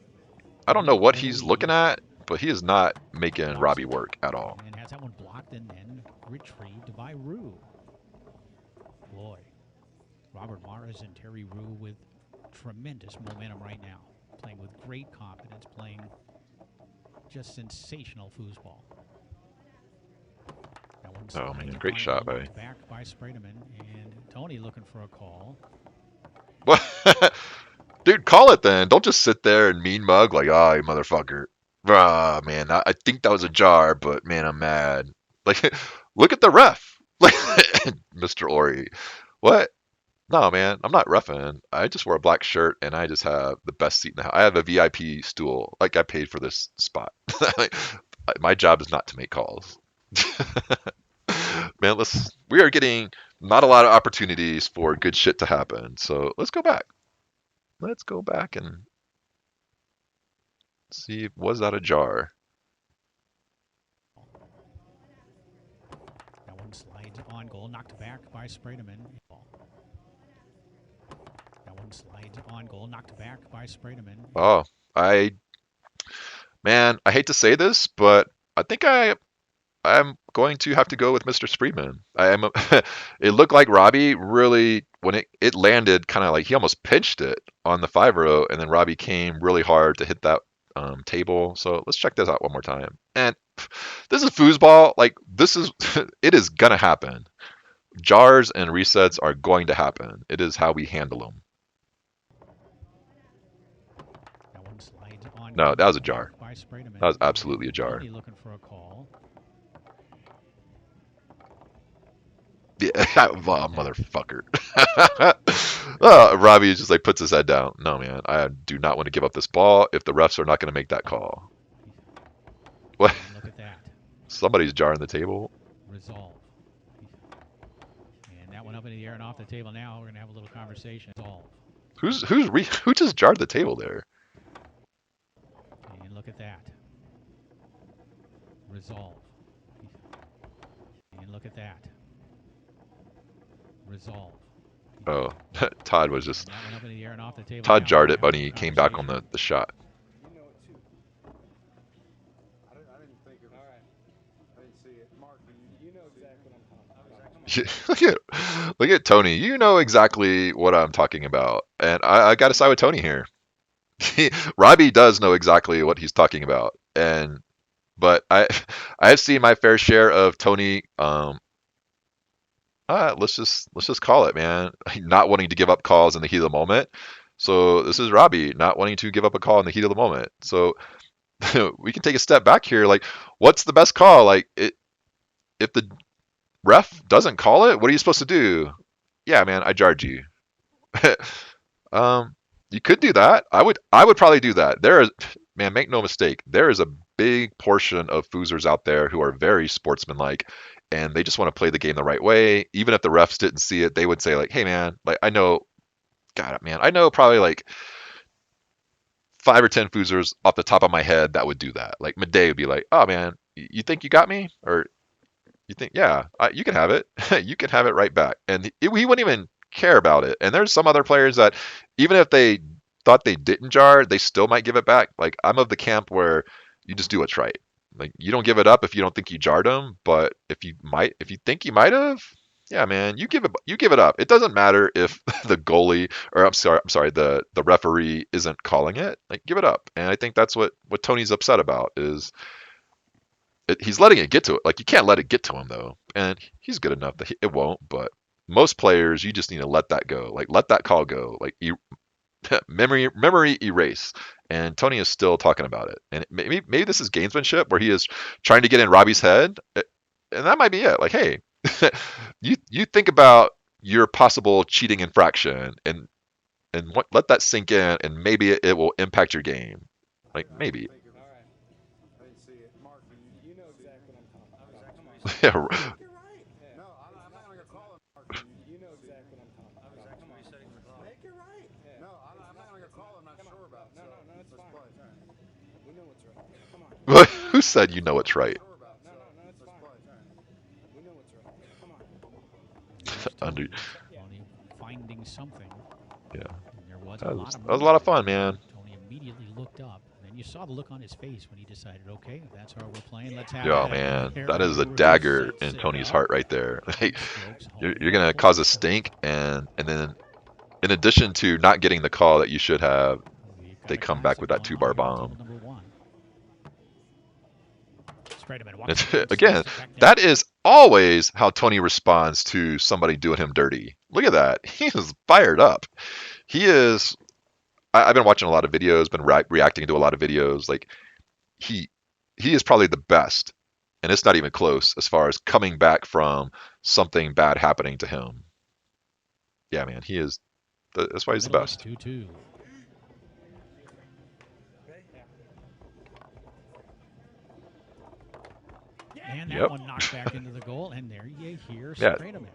I don't know what he's looking at, but he is not making Robbie work at all. And has that one blocked and then retrieved by Rue. Boy, Robert Mares and Terry Rue with tremendous momentum right now. Playing with great confidence, playing just sensational foosball. Oh man, great shot by. Back by Sprademan, and Tony looking for a call. What? Dude, call it then. Don't just sit there and mean mug like, oh, you motherfucker. Ah, man, I think that was a jar, but man, I'm mad. Like, look at the ref. Like, Mr. Ori. What? No, man, I'm not roughing. I just wear a black shirt and I just have the best seat in the house. I have a VIP stool. Like, I paid for this spot. My job is not to make calls. Man, we are getting not a lot of opportunities for good shit to happen. So let's go back. Let's go back and see, was that a jar? That one slides on goal, knocked back by Sprademan. That one slides on goal, knocked back by Sprademan. Oh, man, I hate to say this, but I think I'm going to have to go with Mr. Spreedman. It looked like Robbie really, when it landed, kind of like he almost pinched it on the 5-0, and then Robbie came really hard to hit that table. So let's check this out one more time. And this is foosball. Like, it is gonna happen. Jars and resets are going to happen. It is how we handle them. No, that was a jar. That was absolutely a jar. Looking for a call. Yeah, oh, motherfucker. Robbie just like puts his head down. No, man, I do not want to give up this ball if the refs are not going to make that call. What? Look at that. Somebody's jarring the table. Resolve. And that went up in the air and off the table. Now we're going to have a little conversation. Resolve. Who just jarred the table there? And look at that. Resolve. And look at that. Resolve. Oh, Todd was just. Todd Todd jarred it, but he came back on the shot. You know it too. I didn't think it was. All right. I didn't see it. Mark, you know exactly what I'm talking about. Look at Tony. You know exactly what I'm talking about, and I got to side with Tony here. Robbie does know exactly what he's talking about, but I've seen my fair share of Tony. Let's just call it, man. Not wanting to give up calls in the heat of the moment. So this is Robbie not wanting to give up a call in the heat of the moment. So we can take a step back here. Like, what's the best call? Like, if the ref doesn't call it, what are you supposed to do? Yeah, man, I jarred you. You could do that. I would probably do that. Man, make no mistake. There is a big portion of foosers out there who are very sportsmanlike, and they just want to play the game the right way. Even if the refs didn't see it, they would say like, "Hey, man, like I know probably like 5 or 10 foosers off the top of my head that would do that." Like Midday would be like, "Oh man, you think you got me?" Or you think, "Yeah, you can have it. You can have it right back." And he wouldn't even care about it. And there's some other players that even if they thought they didn't jar, they still might give it back. Like I'm of the camp where you just do what's right. Like you don't give it up if you don't think you jarred them, but if you think you might have, yeah, man, you give it up. It doesn't matter if the goalie or I'm sorry, the referee isn't calling it. Like give it up. And I think that's what Tony's upset about is he's letting it get to it. Like you can't let it get to him though. And he's good enough that it won't, but most players you just need to let that go. Like let that call go. Like memory erase. And Tony is still talking about it. And maybe this is gamesmanship where he is trying to get in Robbie's head. And that might be it. Like, hey, you think about your possible cheating infraction and let that sink in, and maybe it will impact your game. Like maybe. Yeah. Who said you know what's right? Finding something. Yeah. And there was That a was, lot of that was a lot of movement. fun, man. Tony immediately looked up. And you saw the look on his face when he decided, okay, if that's how we're playing, let's have Yeah, at it. man, There that is a MaresRue dagger sets in it Tony's up. heart right there. Like, Strokes you're home gonna for cause a serve. stink, and then in addition to not getting the call that you should have, We've got they a come back classic with that going on 2-bar here on table bomb. number 1. Spreadman walks it in, Again, slaps it back down. that is always how Tony responds to somebody doing him dirty. Look at that. He is fired up. He is. I've been watching a lot of videos, been reacting to a lot of videos. Like he he is probably the best, and it's not even close as far as coming back from something bad happening to him. Yeah, man, he is. That's why he's the Middle, it's best. 2-2. And that Yep. one knocked back into the goal, and there you hear Yeah. Spreadman.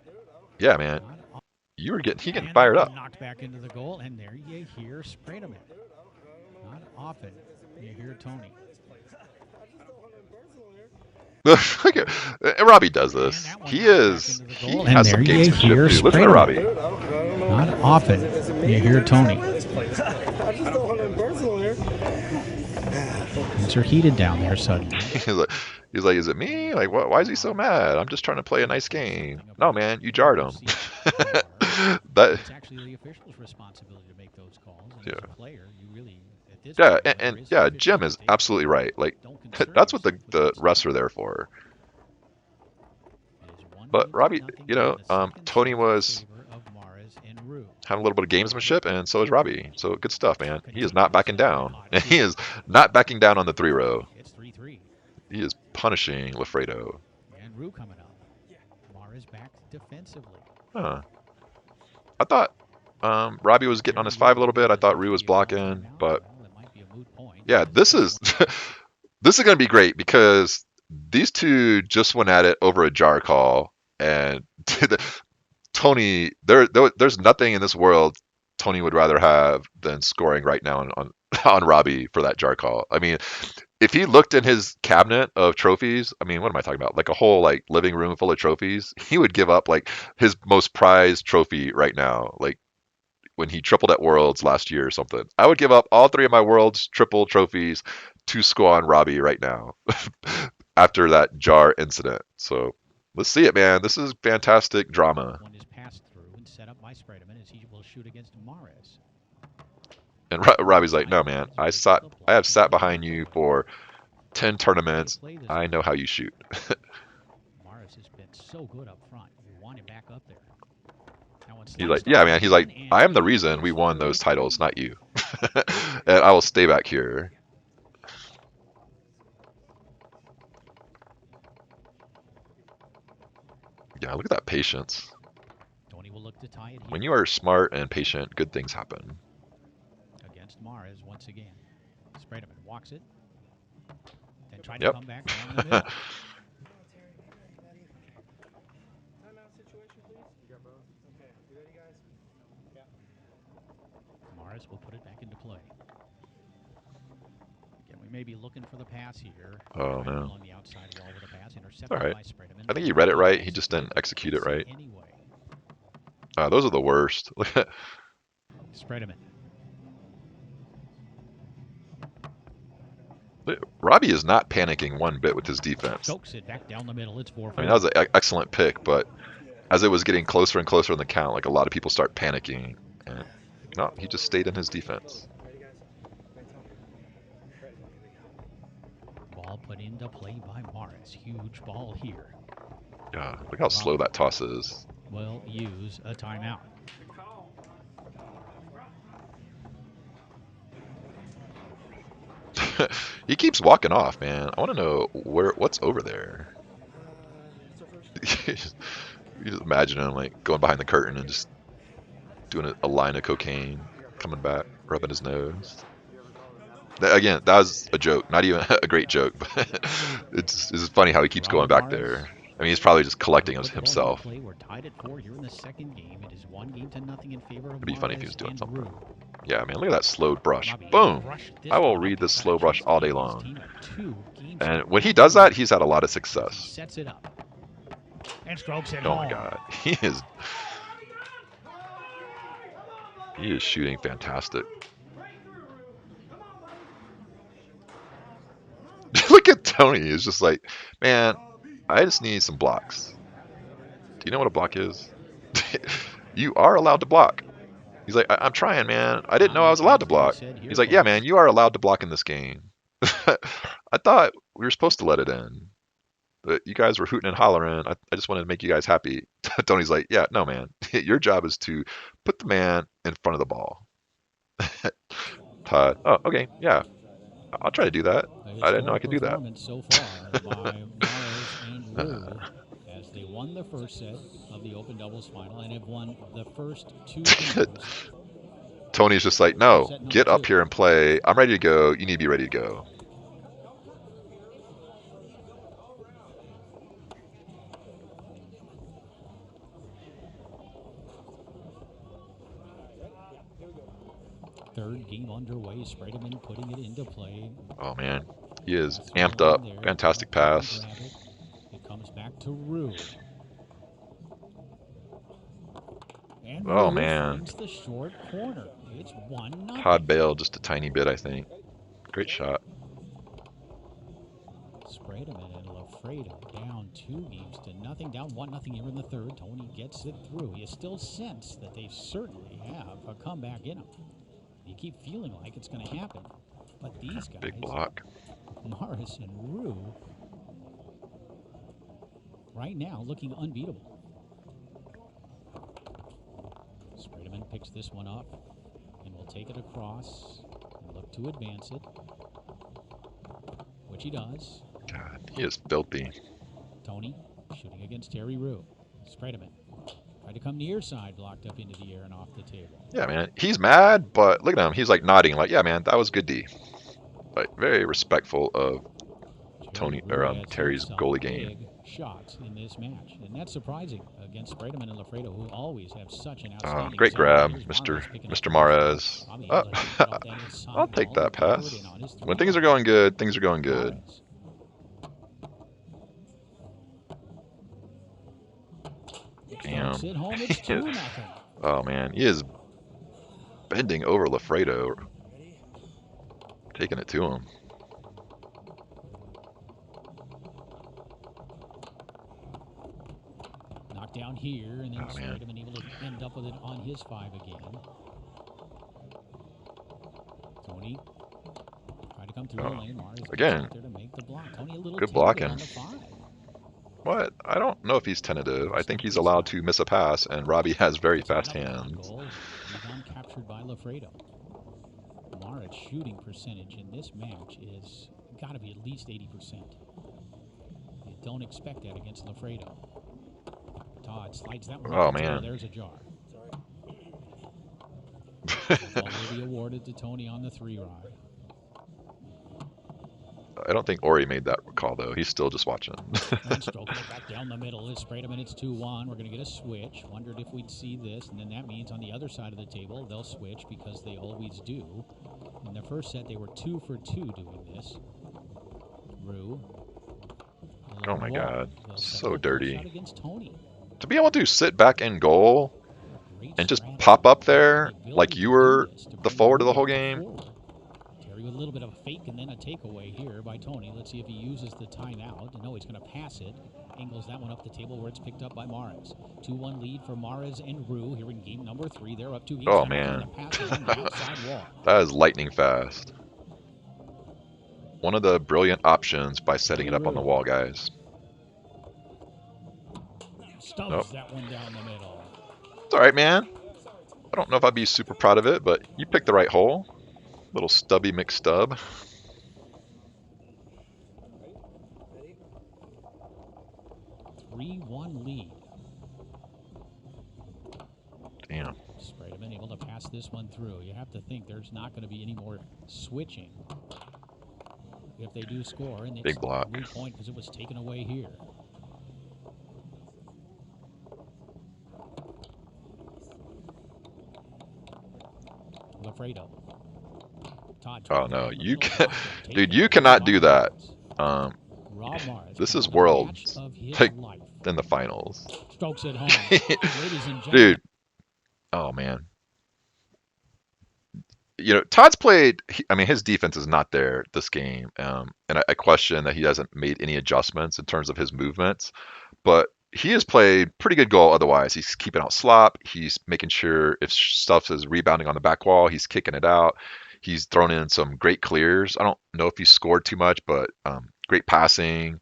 Yeah, man. Not He getting And fired that up. one knocked back into the goal, and there you hear Spreadman. Not often you hear Tony. Look at, and Robbie does And this. that one He knocked back is. into the He goal, and has there some you gamesmanship hear too. Listen to Robbie. Spreadman. Not often you hear Tony. I just don't want him personal here. Things are heated down there suddenly. He's like, is it me? Like, why is he so mad? I'm just trying to play a nice game. No, man, you jarred him. That. It's actually the official's responsibility to make those calls. And Yeah. as a player, you really, at this Yeah, point, when and there is yeah, 50 Jim on is the table, absolutely right. Like, don't concern that's what the yourself with that refs stuff. are there for. It is 1 But game to Robbie, nothing you here know, in the second Tony set in was favor of Mares and Rue. having a little bit of gamesmanship, and so is Robbie. So good stuff, man. He is Continue not this backing down. hot And he shoot. is not backing down on the 3-row. It's 3-3. He is punishing Lafredo. And Rue coming up. Mares back defensively. Huh. I thought Robbie was getting on his 5 a little bit. I thought Rue was blocking, but Well, it might be a moot point. yeah, this is this is going to be great because these two just went at it over a jar call, and Tony, there's nothing in this world Tony would rather have than scoring right now on on Robbie for that jar call. I mean, if he looked in his cabinet of trophies, I mean, what am I talking about? Like a whole like living room full of trophies, he would give up like his most prized trophy right now. Like when he tripled at Worlds last year or something. I would give up all 3 of my Worlds triple trophies to score on Robbie right now after that jar incident. So let's see it, man. This is fantastic drama. One is passed through and set up by Spreadman as he will shoot against Mares. And Robbie's like, no, man, I have sat behind you for 10 tournaments. I know how you shoot. Mares has been so good up front. You want him back up there. He's like, yeah, man. He's like, I am the reason we won those titles, not you. And I will stay back here. Yeah, look at that patience. Tony will look to tie it When here you are smart and patient, good things happen. against Mares once again. Spreadman walks it. Then trying Yep. to come back down the middle. Timeout situation, please. You got both. Okay. You ready, guys? Yeah. Mares will put it back into play. Again, we may be looking for the pass here. Oh, no. Along the outside wall with a pass, intercepted All right. by Spreadman. I think he read it right. He just didn't execute it right. Anyway, Those are the worst. Spreadman. Robbie is not panicking one bit with his defense. Chokes it back down the middle. It's 4-4. I mean, that was an excellent pick, but as it was getting closer and closer in the count, like a lot of people start panicking. And no, he just stayed in his defense. Ready, guys? Ready. Ball put into play by Mares. Huge ball here. Yeah, look how slow that toss is. Will use a timeout. He keeps walking off, man. I want to know what's over there. You just imagine him like going behind the curtain and just doing a line of cocaine, coming back, rubbing his nose. Again, that was a joke, not even a great joke, but it's funny how he keeps going back there. I mean, he's probably just collecting himself. We're tied at 4 here in the second game. It is 1-0 in favor of It'd be funny if he was Mares doing and something. Rue. Yeah, man, look at that slow brush. Robbie Boom! brushed this I will one read up this to slow back. brush He's all day leading his long. team at 2 games And to when he none. does that, he's had a lot of He success. sets it up and strokes it Oh home. my god, he is. He is shooting fantastic. Look at Tony. He's just like, man, I just need some blocks. Do you know what a block is? You are allowed to block. He's like, I'm trying, man. I didn't know I was allowed to block. He's like, yeah, man, you are allowed to block in this game. I thought we were supposed to let it in. But you guys were hooting and hollering. I just wanted to make you guys happy. Tony's like, yeah, no, man. Your job is to put the man in front of the ball. Todd, oh, okay, yeah. I'll try to do that. I didn't know I could do that. So far by Mares and Rue, as they won the first set of the Open Doubles final and have won the first 2 games. Tony's just like, no, get up here and play. I'm ready to go. You need to be ready to go. Third game underway. Sprayman putting it into play. Oh, man. He is amped up. Fantastic pass. It comes back to Rue. And oh, Rue man. finds the short corner. It's 1-0. Todd bailed just a tiny bit, I think. Great shot. Sprayman and Lafredo down 2 games to nothing. Down 1-0 here in the third. Tony gets it through. You still sense that they certainly have a comeback in them. You keep feeling like it's going to happen. But these guys, big block. Mares and Rue, right now looking unbeatable. Sprayman picks this one up and will take it across and look to advance it, which he does. God, he is filthy. Tony shooting against Terry Rue. Sprayman tried to come near side, blocked up into the air and off the table. Yeah, man. He's mad, but look at him. He's like nodding, like, yeah, man, that was good D. Like, very respectful of Terry's goalie game. Shots in this match, and that's surprising against Sprayman and Lafredo, who always have such an outstanding. Great grab, Mr. Mares. I'll take that pass. When things are going good, things are going good. Damn. Oh, man. He is bending over Lafredo. Taking it to him. Knocked down here, and then Sprayman able to end up with it on his 5 again. Tony tried to come through the lane. Mares again. There to make the block. Tony, a little good blocking. On the 5. What? I don't know if he's tentative. I think he's allowed to miss a pass, and Robbie has very fast hands. Rebound captured by Lafredo. Mares' shooting percentage in this match is got to be at least 80%. You don't expect that against Lafredo. Todd slides that one. Oh, man. There's a jar. Ball will be awarded to Tony on the 3-rod. I don't think Ori made that call, though. He's still just watching. Stroking it back down the middle. It's Sprayman. It's 2-1. We're going to get a switch. Wondered if we'd see this, and then that means on the other side of the table, they'll switch because they always do. In the first set, they were 2 for 2 doing this. Rue. Oh, my God. So dirty. Against Tony. To be able to sit back in goal and just pop up there like you were the forward of the whole game. Terry with a little bit of a fake and then a takeaway here by Tony. Let's see if he uses the timeout. No, he's going to pass it. Angles that one up the table where it's picked up by Mares. 2-1 lead for Mares and Rue here in game number 3. They're up 2 games. Oh, man. That is lightning fast. One of the brilliant options by setting it up on the wall, guys. Stubs that one down the middle. It's all right, man. I don't know if I'd be super proud of it, but you picked the right hole. Little stubby McStub. 3-1 lead. Damn. Sprayman able to pass this one through. You have to think there's not going to be any more switching if they do score. And big block. A point because it was taken away here. Lafredo. Todd. Oh no, you can, dude, you cannot do that. This is Worlds, like in the finals. Strokes it home. Dude. Oh man. Todd's played. I mean, his defense is not there this game, and I question that he hasn't made any adjustments in terms of his movements. But he has played pretty good goal otherwise. He's keeping out slop. He's making sure if stuff is rebounding on the back wall, he's kicking it out. He's thrown in some great clears. I don't know if he scored too much, but great passing.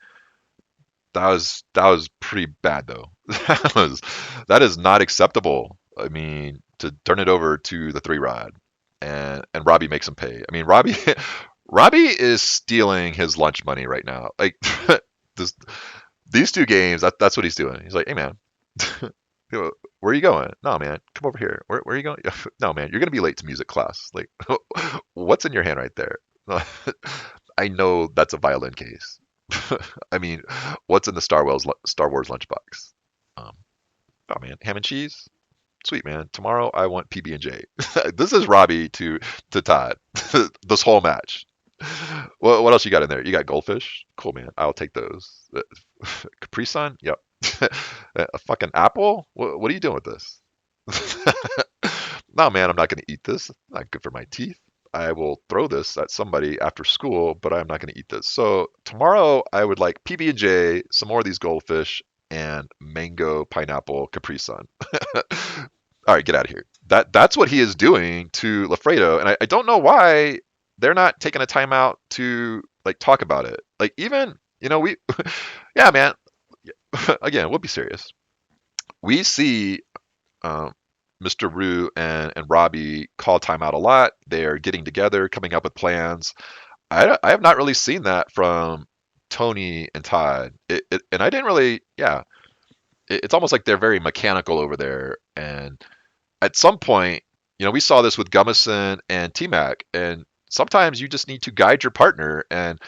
That was pretty bad though. That is not acceptable. I mean, to turn it over to the 3 rod and Robbie makes him pay. I mean, Robbie Robbie is stealing his lunch money right now. Like this, these 2 games, that's what he's doing. He's like, hey man, where are you going? No man, come over here. Where are you going? No man, you're gonna be late to music class. Like, what's in your hand right there? I know that's a violin case. I mean, what's in the Star Wars lunchbox? Um, oh man, ham and cheese. Sweet man. Tomorrow I want PB&J. This is Robbie to Todd. This whole match. What else you got in there? You got goldfish. Cool man. I'll take those. Capri Sun. Yep. A fucking apple. What are you doing with this? No man, I'm not gonna eat this. Not good for my teeth. I will throw this at somebody after school, but I'm not going to eat this. So tomorrow I would like PB&J, some more of these goldfish, and mango, pineapple, Capri Sun. All right, get out of here. That's what he is doing to Lafredo, and I don't know why they're not taking a timeout to like talk about it. Like even we, yeah, man. Again, we'll be serious. We see Mr. Rue and Robbie call timeout a lot. They're getting together, coming up with plans. I have not really seen that from Tony and Todd. And I didn't really, yeah. It's almost like they're very mechanical over there. And at some point, we saw this with Gummison and T-Mac. And sometimes you just need to guide your partner. And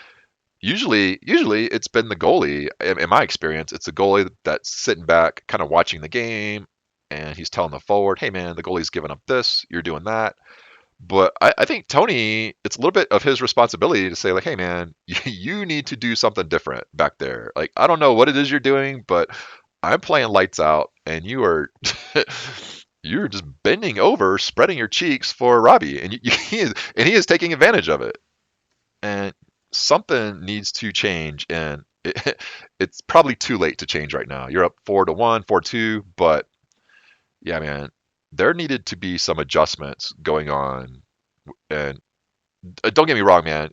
usually it's been the goalie. In my experience, it's the goalie that's sitting back, kind of watching the game, and he's telling the forward, hey man, the goalie's giving up this, you're doing that. But I think Tony, it's a little bit of his responsibility to say like, hey man, you need to do something different back there. Like, I don't know what it is you're doing, but I'm playing lights out and you are you're just bending over, spreading your cheeks for Robbie, and he is taking advantage of it. And something needs to change, and it's probably too late to change right now. You're up 4-1, 4-2, but yeah, man, there needed to be some adjustments going on. And don't get me wrong, man.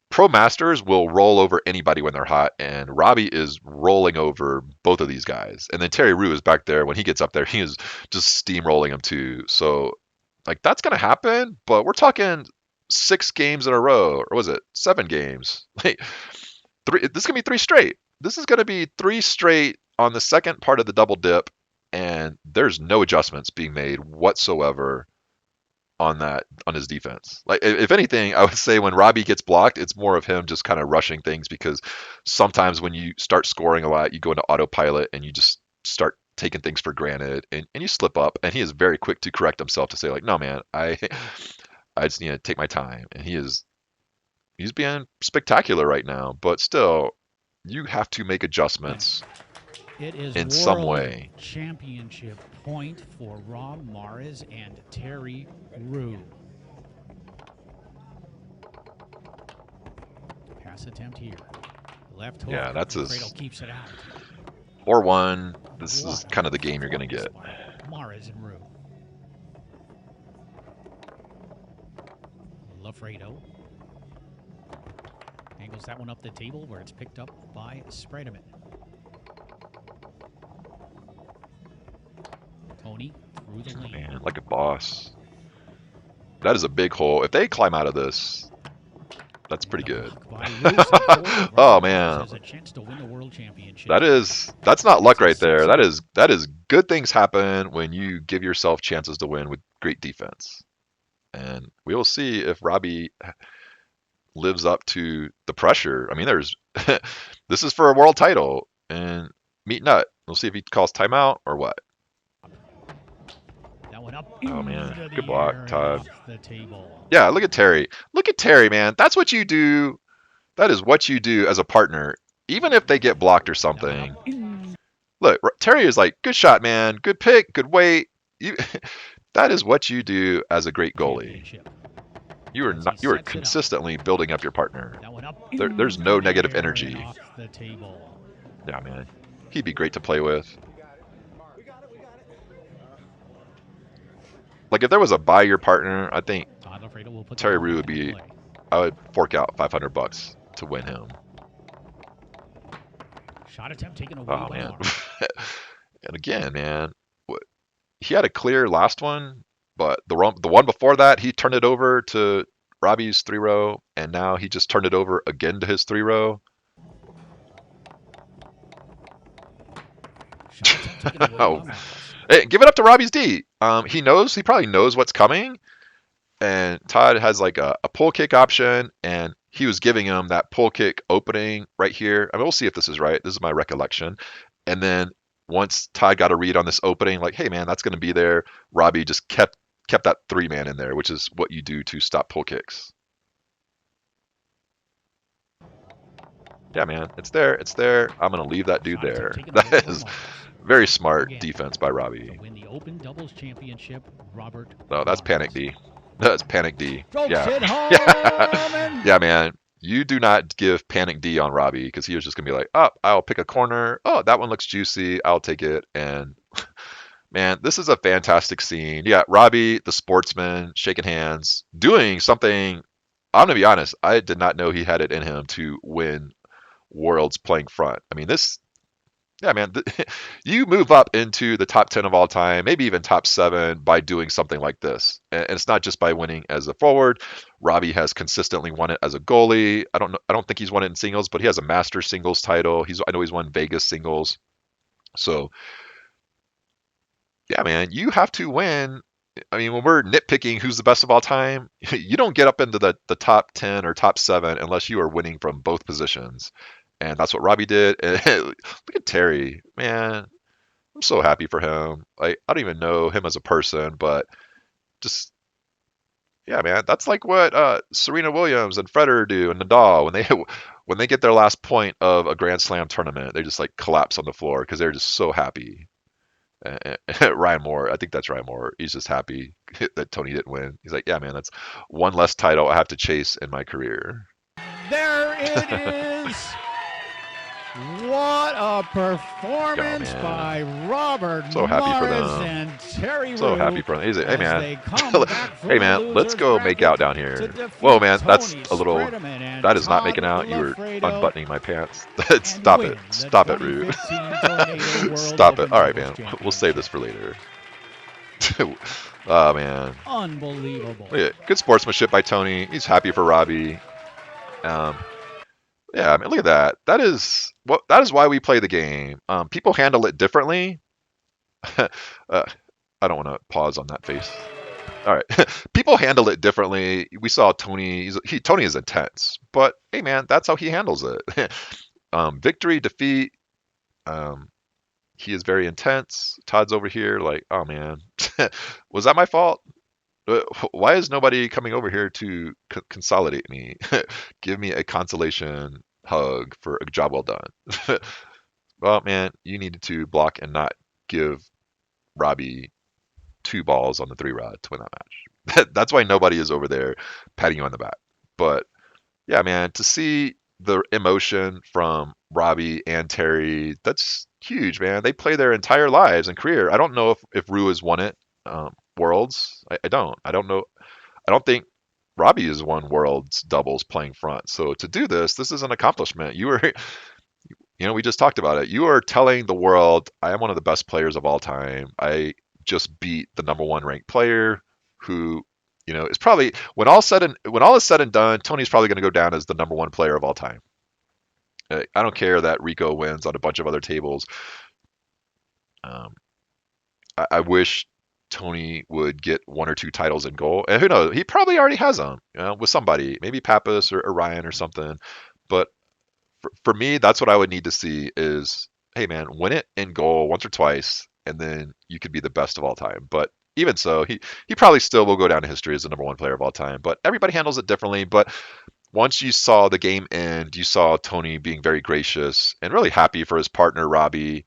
Pro Masters will roll over anybody when they're hot, and Robbie is rolling over both of these guys. And then Terry Rue is back there. When he gets up there, he is just steamrolling them too. So, like, that's going to happen, but we're talking 6 games in a row, or was it 7 games? Like, this is going to be 3 straight. This is going to be 3 straight on the second part of the double dip, and there's no adjustments being made whatsoever on his defense. Like, if anything, I would say when Robbie gets blocked, it's more of him just kind of rushing things, because sometimes when you start scoring a lot, you go into autopilot and you just start taking things for granted, and you slip up, and he is very quick to correct himself to say like, no man, I just need to take my time. And he's being spectacular right now, but still you have to make adjustments. It is in World some way. Championship point for Rob Mares and Terry Rue. Pass attempt here. Left hook. Yeah, that's his Fredo keeps it out. 4-1. This is kind of the game you're going to get. Mares and Rue. Lafredo angles that one up the table where it's picked up by Spredeman. Tony through the lane. Man, like a boss. That is a big hole. If they climb out of this, that's pretty good. Oh man, that's not luck right there. That is good things happen when you give yourself chances to win with great defense. And we will see if Robbie lives up to the pressure. I mean, this is for a world title, and meat nut. We'll see if he calls timeout or what. That one up. Oh man, good block, Todd. The table. Yeah, look at Terry. Look at Terry, man. That's what you do. That is what you do as a partner, even if they get blocked or something. Look, Terry is like, good shot, man. Good pick, good weight. That is what you do as a great goalie. You are as he not. You are sets it up. consistently building up your partner. That one up There's in no the negative air and energy. off the table. Yeah, man. He'd be great to play with. We got it. Like if there was a buy your partner, I think Todd Lafredo will put the Terry ball Rue would back in be. play. I would fork out $500 to win him. Shot attempt taken away Oh by man. Mark. And again, man, he had a clear last one, but the one before that, he turned it over to Robbie's 3-row, and now he just turned it over again to his 3-row. Shot attempt taken away Oh, by Mark. hey, give it up to Robbie's D. He probably knows what's coming, and Todd has like a pull kick option, and he was giving him that pull kick opening right here. I mean, we'll see if this is right. This is my recollection. And then once Todd got a read on this opening, like, hey man, that's going to be there. Robbie just kept that 3-man in there, which is what you do to stop pull kicks. Yeah, man, it's there. It's there. I'm going to leave that dude Shot attempt there. taken That away by is Mark. very smart Again, defense by to Robbie. win the Open Doubles Championship, Robert. No, that's Panic D. That's Panic D. Strokes Yeah. it home. And Yeah, man. You do not give Panic D on Robbie because he was just going to be like, oh, I'll pick a corner. Oh, that one looks juicy. I'll take it. And man, this is a fantastic scene. Yeah, Robbie, the sportsman, shaking hands, doing something. I'm going to be honest. I did not know he had it in him to win Worlds playing front. I mean, yeah, man, you move up into the top 10 of all time, maybe even top 7 by doing something like this. And it's not just by winning as a forward. Robbie has consistently won it as a goalie. I don't think he's won it in singles, but he has a master singles title. I know he's won Vegas singles. So, yeah, man, you have to win. I mean, when we're nitpicking who's the best of all time, you don't get up into the top 10 or top 7 unless you are winning from both positions. And that's what Robbie did. And look at Terry, man. I'm so happy for him. Like I don't even know him as a person, but just yeah, man. That's like what Serena Williams and Federer do and Nadal when they get their last point of a Grand Slam tournament, they just like collapse on the floor because they're just so happy. Ryan Moore, I think that's Ryan Moore. He's just happy that Tony didn't win. He's like, yeah, man, that's one less title I have to chase in my career. there it is. What a performance man. by Robert So happy for Morris them. and Terry So Rue happy for him. He's like, hey as man, they come back from hey the man, let's losers go make bracket out down to here. defeat Whoa, man, that's Tony a little. Spreadman and That is not Todd making out. You were Lafredo unbuttoning my pants. and Stop win it. the Stop it, Rue. 2015 Tornado World Stop Open it. All right, Doubles man. We'll save this Championship. for later. Oh man. Unbelievable. Look at good sportsmanship by Tony. He's happy for Robbie. Yeah, I mean, look at that. That is why we play the game. People handle it differently. I don't want to pause on that face. All right, people handle it differently. We saw Tony. Tony is intense, but hey, man, that's how he handles it. Victory, defeat. He is very intense. Todd's over here, like, oh man, was that my fault? Why is nobody coming over here to consolidate me? Give me a consolation hug for a job well done. Well, man, you needed to block and not give Robbie 2 balls on the 3-rod to win that match. That's why nobody is over there patting you on the back. But yeah, man, to see the emotion from Robbie and Terry, that's huge, man. They play their entire lives and career. I don't know if Rue has won it, Worlds. I don't. I don't know. I don't think Robbie has won Worlds doubles playing front. So to do this is an accomplishment. We just talked about it. You are telling the world, I am one of the best players of all time. I just beat the number 1 ranked player who, is probably when all is said and done, Tony's probably going to go down as the number 1 player of all time. I don't care that Rico wins on a bunch of other tables. I wish Tony would get 1 or 2 titles in goal, and who knows? He probably already has them, with somebody, maybe Pappas or Ryan or something. But for me, that's what I would need to see is, hey man, win it in goal once or twice, and then you could be the best of all time. But even so, he probably still will go down in history as the number 1 player of all time. But everybody handles it differently. But once you saw the game end, you saw Tony being very gracious and really happy for his partner Robbie.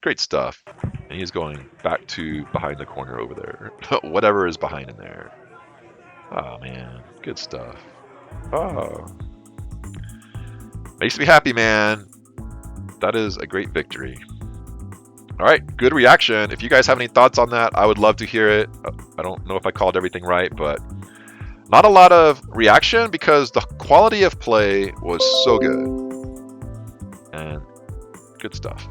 Great stuff. And he's going back to behind the corner over there, whatever is behind in there. Oh, man. Good stuff. Oh. Makes me happy, man. That is a great victory. All right, good reaction. If you guys have any thoughts on that, I would love to hear it. I don't know if I called everything right, but not a lot of reaction because the quality of play was so good. And good stuff.